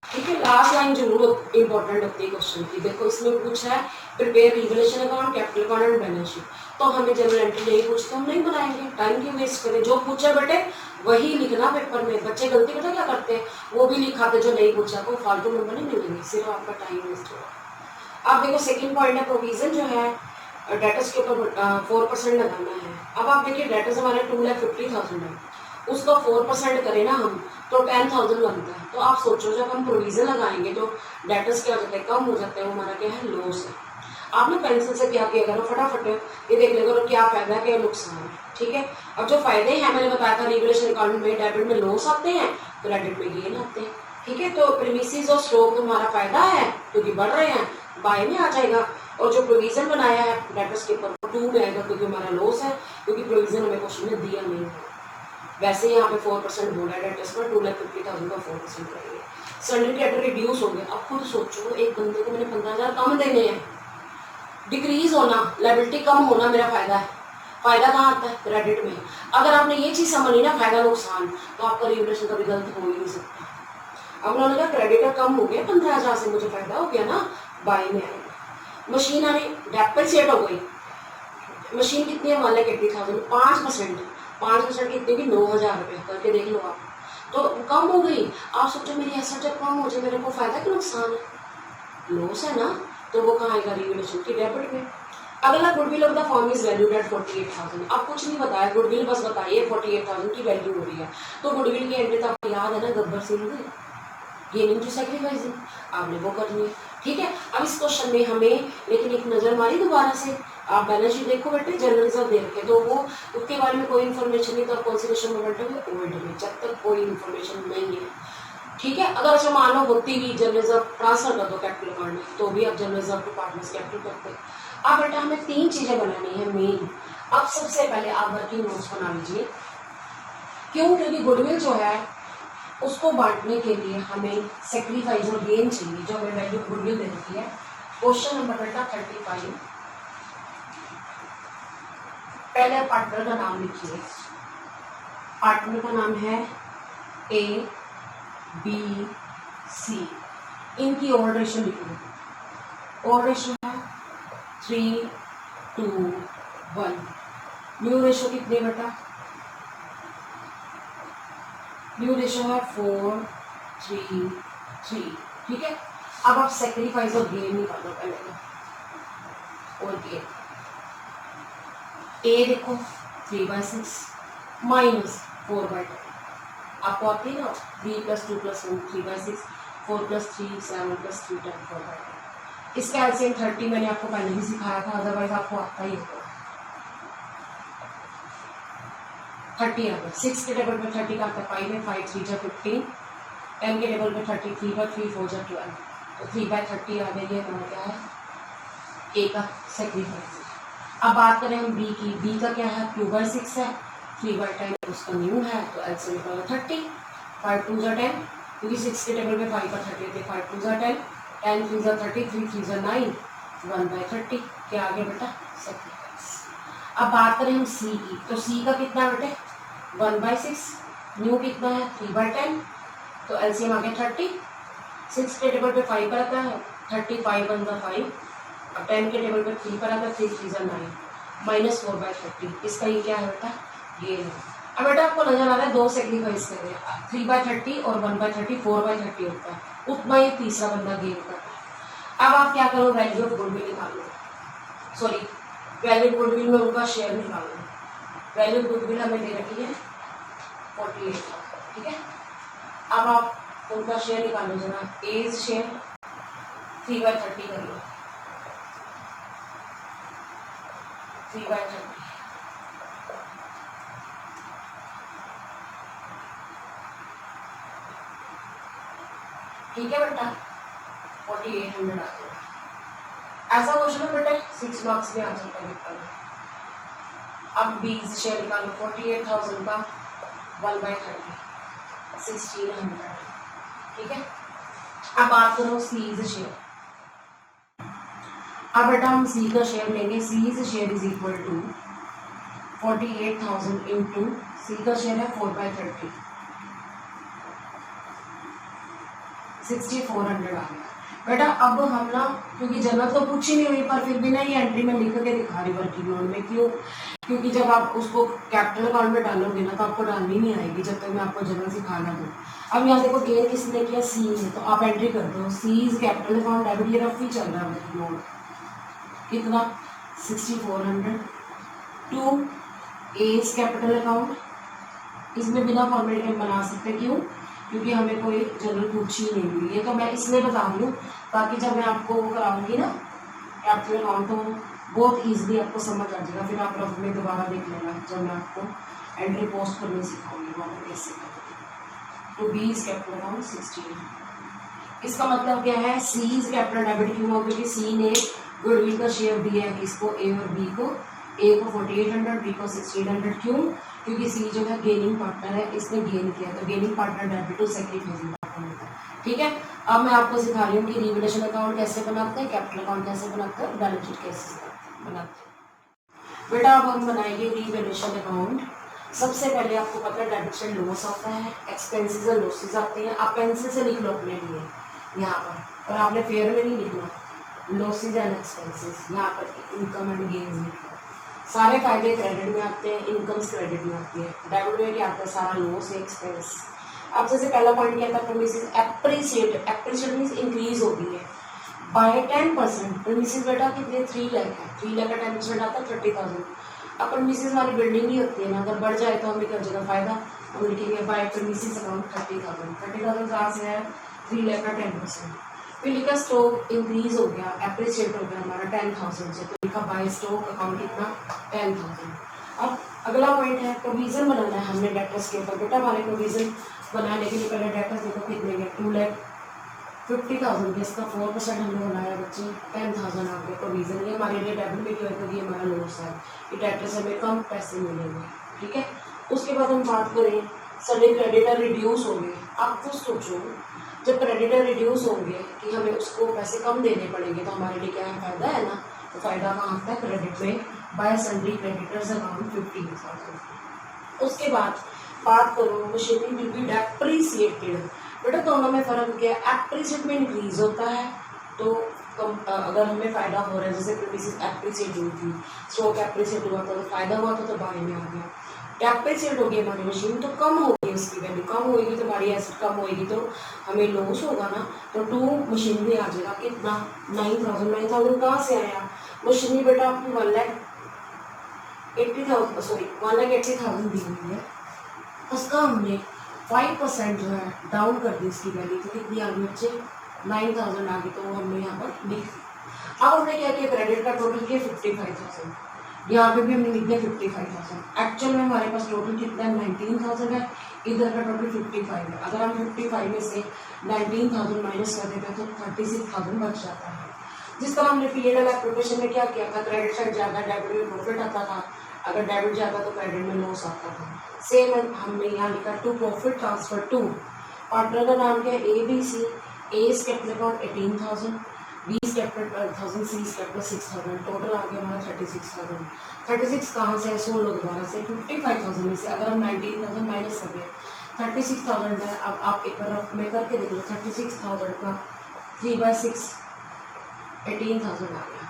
ठीक है, लास्ट लाइन जरूर इंपॉर्टेंट होती है क्वेश्चन की। देखो इसमें पूछा है prepare revaluation account, capital account and balance sheet, तो हमें जनरल एंट्री नहीं पूछते, हम नहीं बनाएंगे, टाइम क्यों वेस्ट करें। जो पूछा बेटे वही लिखना पेपर में। बच्चे गलती पता क्या करते हैं, वो भी लिखाते जो नहीं पूछा, को फालतू नंबर नहीं मिलेंगे, सिर्फ आपका टाइम वेस्ट होगा। अब देखो सेकेंड पॉइंट है, प्रोविजन जो है डेटर्स के ऊपर 4% लगाना है। अब आप देखिए डेटर्स हमारे 2,50,000 है, उसका 4% करें ना हम तो 10,000 बनता है। तो आप सोचो जब हम प्रोविजन लगाएंगे तो डेटर्स क्या हो जाते हैं, कम हो जाते हैं, वो हमारा क्या है, लॉस है। आपने पेंसिल से क्या किया करो, फटाफट ये देख लेगा और क्या फायदा है क्या नुकसान है। ठीक है, अब जो फायदे हैं मैंने बताया था, रिवैल्यूएशन अकाउंट में डेबिट में लॉस आते हैं, क्रेडिट में गेन आते हैं। ठीक है, तो प्रीमिसेस और स्टॉक हमारा फायदा है क्योंकि बढ़ रहे हैं, बाय में आ जाएगा। और जो प्रोविजन बनाया है डेटर्स के ऊपर 2 में आएगा क्योंकि हमारा लॉस है, क्योंकि प्रोविजन हमें क्वेश्चन में दिया नहीं है। वैसे यहाँ पे 4% बोला है डेटर्स पर, 2,50,000 का 4% करेंगे। सन्ड्री क्रेडिटर रिड्यूस हो गया। अब खुद सोचो एक बंदे को मैंने 15,000 कम देने हैं, डिक्रीज होना, लायबिलिटी कम होना मेरा फायदा है। फायदा कहाँ आता है, क्रेडिट में। अगर आपने ये चीज समझ ली ना, फायदा नुकसान, तो आपका रिवैल्यूएशन कभी गलत हो ही नहीं सकता। अब उन्होंने कहा क्रेडिटर कम हो गया 15,000 से, मुझे फायदा हो गया ना, बाय में आएगा। मशीन हमें डेप्रिसिएट हो गई, मशीन कितनी है, 1 लाख 80,000, 5% कितने की 9,000 रुपये, करके देख लो आप, तो कम हो गई। आप सोचो मेरी एसेट जब कम हो जाए मेरे को फायदा कि नुकसान है, लॉस है ना, तो वो कहाँ आएगा, रिवैल्यूएशन की डेबिट में। अगला goodwill of the firm is valued at 48,000। अब कुछ नहीं बताया, गुडविल बस बताइए 48,000 की वैल्यू हो रही है, तो गुडविल की एंट्री तो आपको याद है ना, Gabbar Singh gaining to sacrificing, आपने वो करनी है। ठीक है, अब इस क्वेश्चन में हमें लेकिन एक नजर मारी दोबारा से, आप बैलेंस शीट देखो बेटे, जनरल रिजर्व दे रखे तो वो उसके बारे में कोई इन्फॉर्मेशन नहीं, तो कंसीडरेशन मोमेंटम में ओल्ड में, जब तक कोई इन्फॉर्मेशन नहीं है। ठीक है, अगर अच्छा मान लो होती भी जनरल रिजर्व ट्रांसफर कर दो कैपिटल अकाउंट में, तो भी आप general reserve to partners capital करते हैं। अब बेटा हमें 3 चीजें बनानी है मेन। अब सबसे पहले आप वर्किंग नोट्स बना लीजिए। क्यों? क्योंकि गुडविल जो है उसको बांटने के लिए हमें सेक्रीफाइस और गेन चाहिए, जो हमें वैल्यू गुडविल दे रखी है। क्वेश्चन नंबर बेटा 35, पहले पार्टनर का नाम लिखिए। पार्टनर का नाम है A, B, C, इनकी ऑर्डर रेशो लिखो। ऑर्डर रेशो है 3:1। न्यू रेशो कितने बेटा, न्यू रेशो है 4:3:3। ठीक है, अब आप सेक्रीफाइस और गेन निकालो पहले तो। और गेन ए देखो 3/6 माइनस 4/10, आपको आती है ना, 3 + 2 + 1 3/6, 4 + 3 7 + 3 10 4/10। इसका एलसीएम 30 मैंने आपको पहले भी सिखाया था, अदरवाइज आपको आता ही होगा। 30 आता है, 6 के टेबल पे 30 का आता है, 5 में 5 3 जा 15, 10 के टेबल पे 30 3/3 4 जा 12, तो 3/30 आ गई है हमारा क्या है, ए का सेक्रीफाइस। अब बात करें हम बी की, बी का क्या है 2/6 है, 3/10 उसका न्यू है, तो एलसीएम निकालो 30, 5 2 जा 10, क्योंकि 6 के टेबल पे 5 पर 30 थे, 5 2 जा 10, 10 3 जा 30, 3 3 जा 9, 1/30, क्या आ गया बेटा सेक्रीफाइस। अब बात करें हम सी की, तो सी का कितना बेटे 1/6, न्यू कितना है 3/10, तो एलसीएम आ गया 30। 6 के टेबल पे 5 पर आता है, 35 वन द 5। अब 10 के टेबल पे 3 पर आता है, 3 3 ज़ा 9 -4/30। इसका ये क्या है बेटा, ये है। अब बेटा आपको नजर आ रहा है 2 सेक्रीफाइस कर रहे हैं, 3/30 और 1/30, 4/30 होता है, उतना ही तीसरा बंदा गेन करता है। अब आप क्या करो, वैल्यू ऑफ गुडविल निकाल लो, सॉरी वैल्यू ऑफ गुडविल में उनका शेयर निकाल लो। वैल्यू ऑफ गुडविल हमें दे रखी है 48,000, ठीक है। अब आप उनका शेयर निकाल लो जरा, एज शेयर 3/30 कर लो, 3/30। ठीक है बेटा, 4800 आ गया। ऐसा क्वेश्चन है बेटा 6 मार्क्स में आ जाता है बेटा। अब 20 शेयर निकालो, 48,000 का 1/30, 1600, ठीक है। अब बात करो सी इज शेयर। अब बेटा हम सी का शेयर लेंगे, C is share is equal to 48,000 into C का शेयर है 4/30, 6400 आ गया बेटा। अब हम ना, क्योंकि जरूरत तो पूछ ही नहीं हुई, पर फिर भी ना ये एंट्री में लिख के दिखा रही वर्किंग नोट में, क्यों? क्योंकि जब आप उसको कैपिटल अकाउंट में डालोगे ना तो आपको डालनी नहीं आएगी जब तक मैं आपको जनरल सिखाना दूँ। अब यहाँ देखो गेन किसने किया, सी ने, तो आप एंट्री कर दो, सी इज कैपिटल अकाउंट डेबिट, ये रफ ही चल रहा है वर्किंग नोट, कितना 6400 टू एज कैपिटल अकाउंट। इसमें बिना फॉर्मेट में बना सकते, क्यों? क्योंकि हमें कोई जनरल पूछ ही नहीं हुई। ये तो मैं इसलिए बता रही हूँ ताकि जब मैं आपको वो कराऊंगी ना कैपिटल अकाउंट तो बहुत ईजिली आपको समझ आ जाएगा। फिर आप रफ में दोबारा देख लेना जब मैं आपको एंट्री पोस्ट करनी सिखाऊंगी वहाँ कैसे करेंगे। तो बी इज कैपिटल अकाउंट 16। इसका मतलब क्या है, सी इज कैपिटल डेबिट, क्यों? क्योंकि सी ने गुडविल का शेयर दिया है किसको, ए और बी को। ए को 4800, बी को 1600, क्यों? क्योंकि सी जो है गेनिंग पार्टनर है, इसने गेन किया, तो gaining partner debit to sacrificing partner होता है, ठीक है। अब मैं आपको सिखा रही हूँ कि रिवैल्यूएशन अकाउंट कैसे बनाते हैं, कैपिटल अकाउंट कैसे बनाते हैं, बैलेंस शीट कैसे बनाते हैं। बेटा अब हम बनाएंगे रिवैल्यूएशन अकाउंट। सबसे पहले आपको पता है डेबिट साइड लॉस आता है, एक्सपेंसेस और लॉसेस आते हैं। आप पेंसिल से लिख लो अपने लिए यहाँ पर, और आपने फेयर में नहीं लिखना, लॉसेज एंड एक्सपेंसेस, यहाँ पर इनकम एंड गेन्स लिख लो। सारे फायदे क्रेडिट में आते हैं, इनकम्स क्रेडिट में आती है। डेबिट में क्या आता है, सारा लॉस एक्सपेंस। अब जैसे पहला पॉइंट क्या था, premises appreciate, appreciate means increase हो गई है बाय 10%। प्रीमिसेस बेटा कितने, 3 लाख है, 3 लाख का 10% आता है 30,000। अब प्रीमिसेस हमारी बिल्डिंग ही होती है ना, अगर बढ़ जाए तो हमें कर जगह फायदा, हम लिखेंगे बाय प्रीमिसेस अकाउंट 30,000। 30,000 कहाँ से है, 3 लाख का 10%। फिर लिखा स्टॉक इंक्रीज हो गया, एप्रिशिएट हो गया हमारा 10,000 से, तो लिखा बाय स्टॉक अकाउंट कितना, 10,000। अब अगला पॉइंट है प्रोविजन बनाना है हमने डेटर्स के ऊपर। बेटा हमारे प्रोविजन बनाने के लिए पहले डेटर्स देखो कितने गए, 2,50,000 के, इसका 4% हमने बनाया बच्चे, 10,000 आ गए प्रोविजन। ये हमारे लिए डेबिट में क्यों है, क्योंकि हमारा लॉस है, कि डेटर्स हमें कम पैसे मिलेंगे, ठीक है। उसके बाद हम बात करें सभी क्रेडिटर रिड्यूस हो गए। आप खुद सोचो, जब क्रेडिटर रिड्यूस होंगे कि हमें उसको पैसे कम देने पड़ेंगे तो हमारे लिए क्या है, फायदा है ना। तो फायदा कहाँ आता है, क्रेडिट में, बाय सन्ड्री क्रेडिटर्स अकाउंट 50,000। उसके बाद बात करो मशीनरी विल बी डेप्रिसिएटेड। बेटा दोनों में फर्क क्या है, एप्रिसिएट में इंक्रीज होता है तो अगर हमें फायदा हो रहा है, जैसे प्रीमिसेस एप्रिसिएट हुई थी, स्टॉक एप्रिसिएट हुआ था तो फायदा हुआ था, तो बाय में आ गया। डेप्रिसिएट हो गई हमारी मशीन तो कम हो गई, उसकी वैल्यू कम होगी तो हमारी एसेट कम होगी तो हमें लॉस होगा ना। तो टू मशीनरी आ जाएगा कितना, 9,000। 9,000 कहाँ से आया, मशीनरी बेटा आपकी 1,80,000 सॉरी 1,80,000 दी हुई है, उसका हमने 5% जो है डाउन कर दी इसकी वैल्यू, तो कितनी आ गई बच्चे, 9,000 आ गई। तो हमने यहाँ पर लिख, अब हमने क्या किया, क्रेडिट का टोटल किया 55,000, यहाँ पे भी हमने लिख दिया 55,000। एक्चुअल में हमारे पास टोटल कितना है, 19,000 है, इधर का टोटल 55 है। अगर हम 55 में से 19,000 माइनस कर देते हैं तो 36,000 बच जाता है। जिस तरह हमने P&L एप्लीकेशन में क्या किया था, क्रेडिट साइड ज़्यादा, डेबिट में प्रॉफिट आता था, अगर डेबिट जाता तो क्रेडिट में लॉस आता था। सेम हमने यहाँ लिखा to profit transfer to, partner का नाम क्या है, ABC, A is capital account 18,000, B is capital 12,000, C is capital 6,000, total आ गया हमारा 36,000। 36 कहाँ से है, 16 दोबारा से 55,000 में से अगर हम 19,000 माइनस कर दें 36,000 है। अब आप एक बार में करके देख लो, 36,000 का 3/6 18,000 आ गया।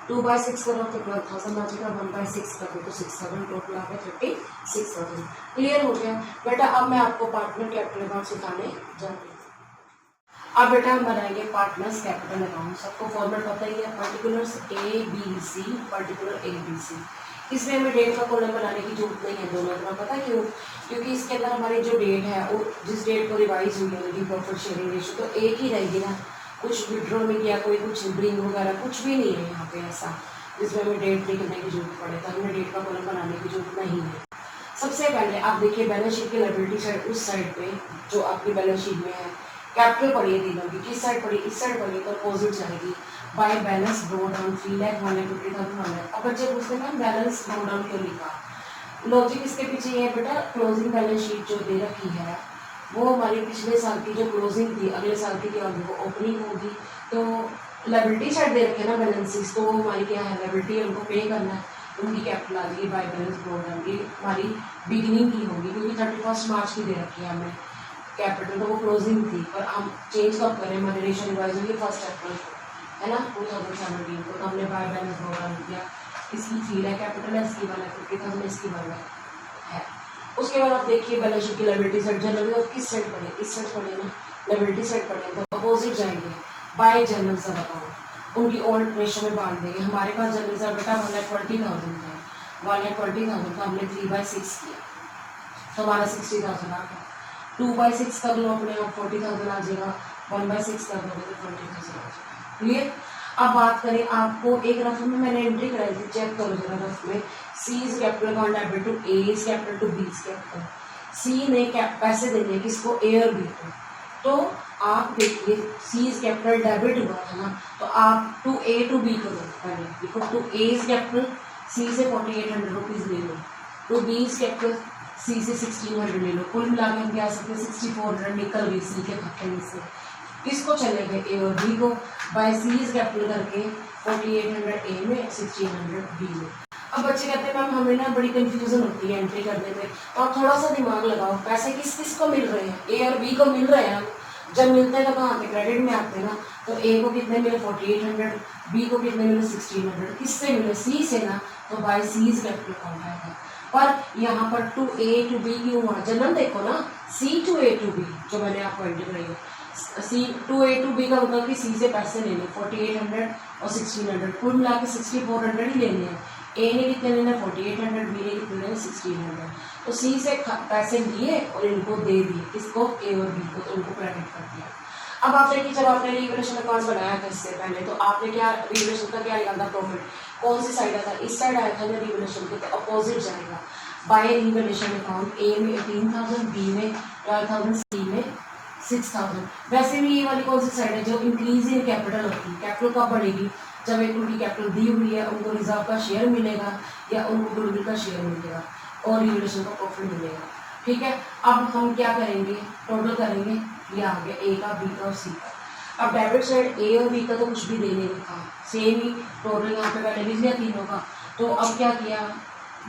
2/6 करो तो 12,000 आ जाएगा। 1/6 कर दो तो 6,000, टोटल आ गया 36,000। क्लियर हो गया बेटा। अब मैं आपको पार्टनर कैपिटल अकाउंट सिखाने जा रही हूँ। अब बेटा हम बनाएंगे पार्टनर्स कैपिटल अकाउंट। सबको फॉर्मेट पता ही है, पर्टिकुलर्स ABC, पर्टिकुलर ABC। इसमें हमें डेट का कॉलम बनाने की जरूरत नहीं है दोनों तरह। पता है क्यों? क्योंकि इसके अंदर हमारी जो डेट है वो जिस डेट को रिवाइज हुई है प्रॉफिट शेयरिंग रेशियो तो एक ही रहेगी ना। कुछ विड्रॉ में किया, कोई कुछ ब्रिंग वगैरह कुछ भी नहीं है यहाँ पे ऐसा जिसमें हमें डेट लिखने की जरूरत पड़े, तो हमें डेट का कॉलम बनाने की जरूरत नहीं है। सबसे पहले आप देखिए बैलेंस शीट की लायबिलिटी साइड, उस साइड पे जो आपकी बैलेंस शीट में है कैपिटल पड़ी है तीनों की, किस साइड पड़ी? इस साइड पड़ी, तो अपोजिट जाएगी। By balance draw down 3,150,000। अब बच्चे पूछते हैं बैलेंस ड्रॉ डाउन क्यों लिखा? लॉजिक इसके पीछे ये है बेटा, क्लोजिंग बैलेंस शीट जो दे रखी है वो हमारी पिछले साल की जो क्लोजिंग थी अगले साल की और वो ओपनिंग होगी। तो लायबिलिटी साइड दे रखे ना बैलेंसेस, तो वो हमारी क्या है लायबिलिटी, उनको पे करना है, उनकी कैपिटल आ जाएगी बाय बैलेंस ड्रॉ डाउन। ये हमारी बिगिनिंग की होगी क्योंकि 31 मार्च की दे रखी है हमें कैपिटल, तो वो क्लोजिंग थी। पर हम चेंज कब करें? हमारी रेशियो रिवाइज होगी 1 अप्रैल को, है ना, 2017 को। तो हमने बाय बैलेंस ड्रॉ डाउन किया। इसकी 3 है कैपिटल है, इसकी 1 है 50,000, इसकी 1 है। उसके बाद आप देखिए बैलेंस शीट की लायबिलिटी साइड जनरल किस साइड पड़े? इस साइड पड़े ना, लायबिलिटी साइड पड़े तो अपोजिट जाएंगे। बाय जनरल सब अकाउंट उनकी ओल्ड रेशियो में बांट देंगे। हमारे पास जनरल सब बेटा 1,20,000 है, 1,20,000 का हमने 3/6 किया तो हमारा 60,000 आ गया। 2/6 कर लो अपने आप 40,000 आ जाएगा। 1/6 कर दोगे तो 20,000 आ जाएगा। क्लियर? अब बात करें, आपको एक रफ में मैंने एंट्री कराई थी, चेक करो जरा रफ में। C is capital account debit to A is capital to B is capital. C ने पैसे देने किसको? A और B को। तो आप देखिए C इज कैपिटल डेबिट हुआ था ना, तो आप टू A टू B को दो पहले। देखो to A is capital, C से 4,800 रुपीज ले लो। To B is capital, C से 1,600 ले लो। कुल मिला के हम क्या सकते हैं 6,400 निकल गई C के खाते में से। किसको चले गए? A और B को। बाय C इज कैपिटल करके 4,800 A में, 1,600 B में। अब बच्चे कहते हैं मैम हमें ना बड़ी कंफ्यूजन होती है एंट्री करने में, तो आप थोड़ा सा दिमाग लगाओ। पैसे किस किस को मिल रहे हैं? A और B को मिल रहे हैं। जब मिलते हैं तो कहाँ पे? क्रेडिट में आते हैं ना। तो A को कितने मिले? 4,800, B को कितने मिले? 1,600। किससे मिले? C से ना, तो by C is capital account आएगा। पर यहाँ पर टू A टू B क्यों हुआ? जनरल देखो ना, C to A to B जो मैंने आपको एंट्री कराई है। C to A to B का मतलब कि C से पैसे लेने 4,800 और 1,600, कुल मिला के 6,400 ही लेने हैं। A ने कितने लेने? 4,800, B ने कितने लेने? 1,600। तो C से पैसे लिए और इनको दे दिए, इसको A और B को, तो उनको क्रेडिट कर दिया। अब आप देखिए जब आपने रिवैल्यूएशन अकाउंट बनाया था इससे पहले, तो आपने क्या रिवैल्यूएशन का क्या निकाला? प्रॉफिट कौन सी साइड आया था? इस साइड आया था ना रिवैल्यूएशन के, तो अपोजिट जाएगा। बाय रिवैल्यूएशन अकाउंट A में 18,000, B में 12,000, C में 6,000। वैसे भी ये वाली कौन सी साइड है? जो इंक्रीज इन कैपिटल होती है। कैपिटल कब बढ़ेगी? जब एक उनकी कैपिटल दी हुई है, उनको रिजर्व का शेयर मिलेगा या उनको गुडविल का शेयर मिलेगा और रिवैल्यूएशन का प्रॉफिट मिलेगा। ठीक है, अब हम क्या करेंगे? टोटल करेंगे, ये आ गया A का, B का और C का। अब डेबिट साइड A और B का तो कुछ भी दे नहीं रखा, सेम ही टोटल यहाँ पे पहले लिख लिया तीनों का। तो अब क्या किया?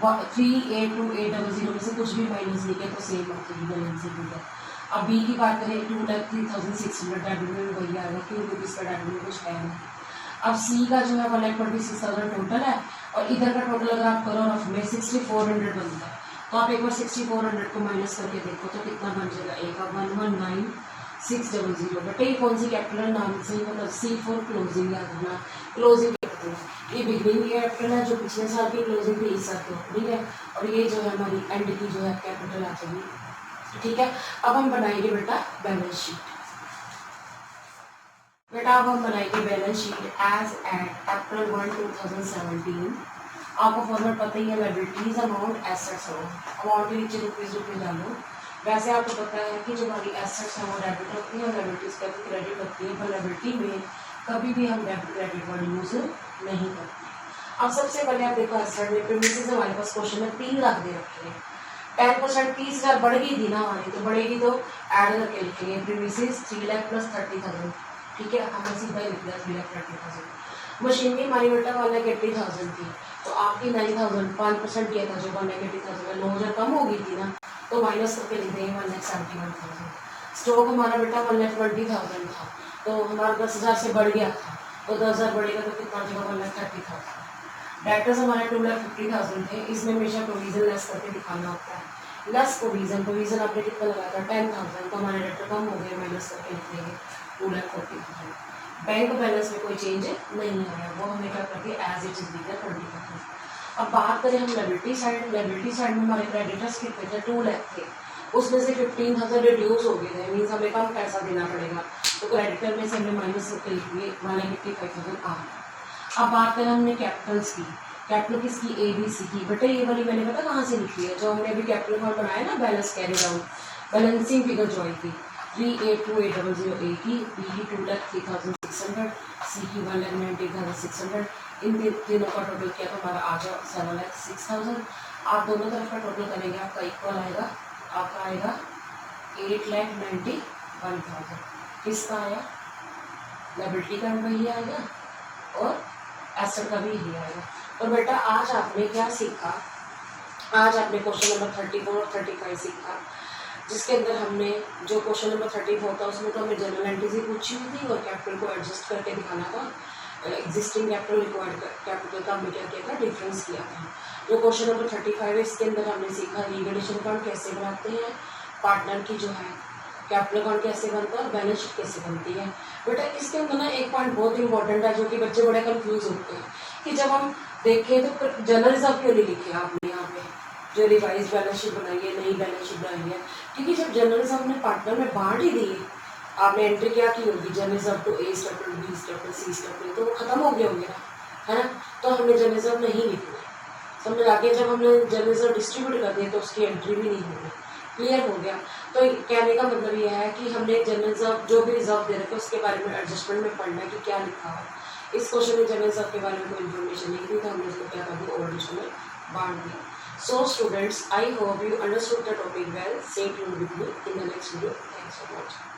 3,8,2,800 में से कुछ भी माइनस लिखे तो सेम आती बैलेंस है। अब B की बात करें 2,03,600 डेबिट में वही आएगा क्योंकि इसका डेबिट में कुछ है नहीं। अब C का जो है 1,26,000 टोटल है और इधर का टोटल अगर आप करो रफ में 6,400 बनता है। तो आप एक बार 6,400 को माइनस करके देखो तो कितना बन जाएगा? A का 119,600। बेटे ये कौन सी कैपिटल नाम से मतलब C फॉर क्लोजिंग याद रखना। क्लोजिंग कैपिटल ये बिगनिंग कैपिटल है जो पिछले साल की क्लोजिंग थी इस साल की ओपनिंग है, और ये जो है हमारी एंड की जो है कैपिटल आ जाएगी। ठीक है, अब हम बनाएंगे बेटा बैलेंस शीट। बेटा अब हम बनाएंगे balance sheet as at April 1, 2017। आपको फॉर्मेट पता ही है, लायबिलिटीज अमाउंट एसेट्स अमाउंट के नीचे रुपीज डालो। वैसे आपको पता है कि जो हमारी एसेट्स हैं वो डेबिट होती है और लायबिलिटीज कभी क्रेडिट होती है, पर लायबिलिटी में कभी भी हम डेबिट क्रेडिट वर्ड यूज नहीं करते। अब सबसे पहले आप देखो एसेट में प्रीमिसेस हमारे पास क्वेश्चन में 3 लाख दे रखे हैं। 10% 30,000 बढ़ गई थी ना हमारी, तो बढ़ेगी तो ऐड करके लिखेंगे प्रीमिसेस 3 लाख प्लस 30,000। ठीक है, हमने सीधा लिख दिया 3 लाख 30,000। मशीनरी हमारी बेटा 1,80,000 थी, तो आपकी 9,000 5% किया था जो 1,80,000 9,000 कम हो गई थी ना, तो तो माइनस करके लिख देंगे 1,71,000। स्टॉक हमारा बेटा 1,20,000 था, तो हमारा 10,000 से बढ़ गया था, तो 10,000 बढ़ेगा तो कितना हो जाएगा 1,30,000। डेटर्स हमारे 2,50,000 थे, इसमें हमेशा प्रोविजन लेस करके दिखाना होता है। लेस प्रोविजन आपने कितना लगाया था 10,000, तो हमारे डेटर कम हो गए, माइनस करके लिख देंगे 2,40,000। बैंक बैलेंस में कोई चेंज नहीं आया, वो हमने क्या कर दिया एज इट इज लिख दिया 20%। अब बात करें हम लायबिलिटी साइड में हमारे क्रेडिटर्स कितने थे 2 लाख थे, उसमें से 15,000 रिड्यूस हो गए थे, मीन्स हमें कम पैसा देना पड़ेगा, तो क्रेडिटर में से हमने माइनस करके लिख दिए 1,55,000 आ। अब बात करें हमने कैपिटल्स की, कैपिटल किसकी ABC की, बेटा ये वाली मैंने पता कहाँ से लिखी है, जो हमने अभी कैपिटल अकाउंट बनाया ना balance carry down, balancing figure जो आई थी 382,800 की, B की 2,03,600, C की 1,90,600, इन तीनों का टोटल किया तो हमारा आ जाओ 7,06,000। आप दोनों तरफ का टोटल करेंगे आपका इक्वल आएगा, आपका आएगा 8,91,000। किसका आया, लायबिलिटी का वही आएगा और एसेट का भी यही आएगा। तो बेटा आज आपने क्या सीखा, आज आपने क्वेश्चन नंबर 34 और 35 सीखा, जिसके अंदर हमने जो क्वेश्चन नंबर 34 था उसमें तो हमें जनरल एंट्रीज ही पूछी हुई थी और कैपिटल को एडजस्ट करके दिखाना था, एग्जिस्टिंग कैपिटल रिक्वायर्ड कैपिटल का हमने क्या किया था, डिफरेंस किया था। जो क्वेश्चन नंबर 35 है इसके अंदर हमने सीखा रिवैल्यूएशन अकाउंट कैसे बनाते हैं, पार्टनर की जो है कैपिटल अकाउंट कैसे बनता है और बैलेंस शीट कैसे बनती है। बेटा इसके अंदर ना एक पॉइंट बहुत इंपॉर्टेंट है जो कि बच्चे बड़े कंफ्यूज होते हैं कि जब हम देखें तो जनरल रिजर्व क्यों नहीं लिखे आपने यहाँ पे, जो रिवाइज बैलेंस शीट बनाई है, नई बैलेंस शीट बनाई है, क्योंकि जब जनरल रिजर्व ने पार्टनर में बांट ही दी, आपने एंट्री क्या की होगी general reserve to A staple, B staple, C staple, तो वो खत्म हो गया होंगे ना, है ना, तो हमने जनरल रिजर्व नहीं लिखना, समझ आ गया। जब हमने जनरल रिजर्व डिस्ट्रीब्यूट कर दिया तो उसकी एंट्री भी नहीं होगी, क्लियर हो गया। तो कहने का मतलब ये है कि हमने जनरल रिजर्व जो भी रिजर्व दे रखे उसके बारे में एडजस्टमेंट में पढ़ना है कि क्या लिखा है। इस क्वेश्चन में जनरल रिजर्व के बारे में कोई इन्फॉर्मेशन नहीं थी, तो हमने उसको क्या कर दिया, ओल्ड में बांट दिया। So students, I hope you understood the topic well. Stay tuned with me in the next video. Thanks for watching.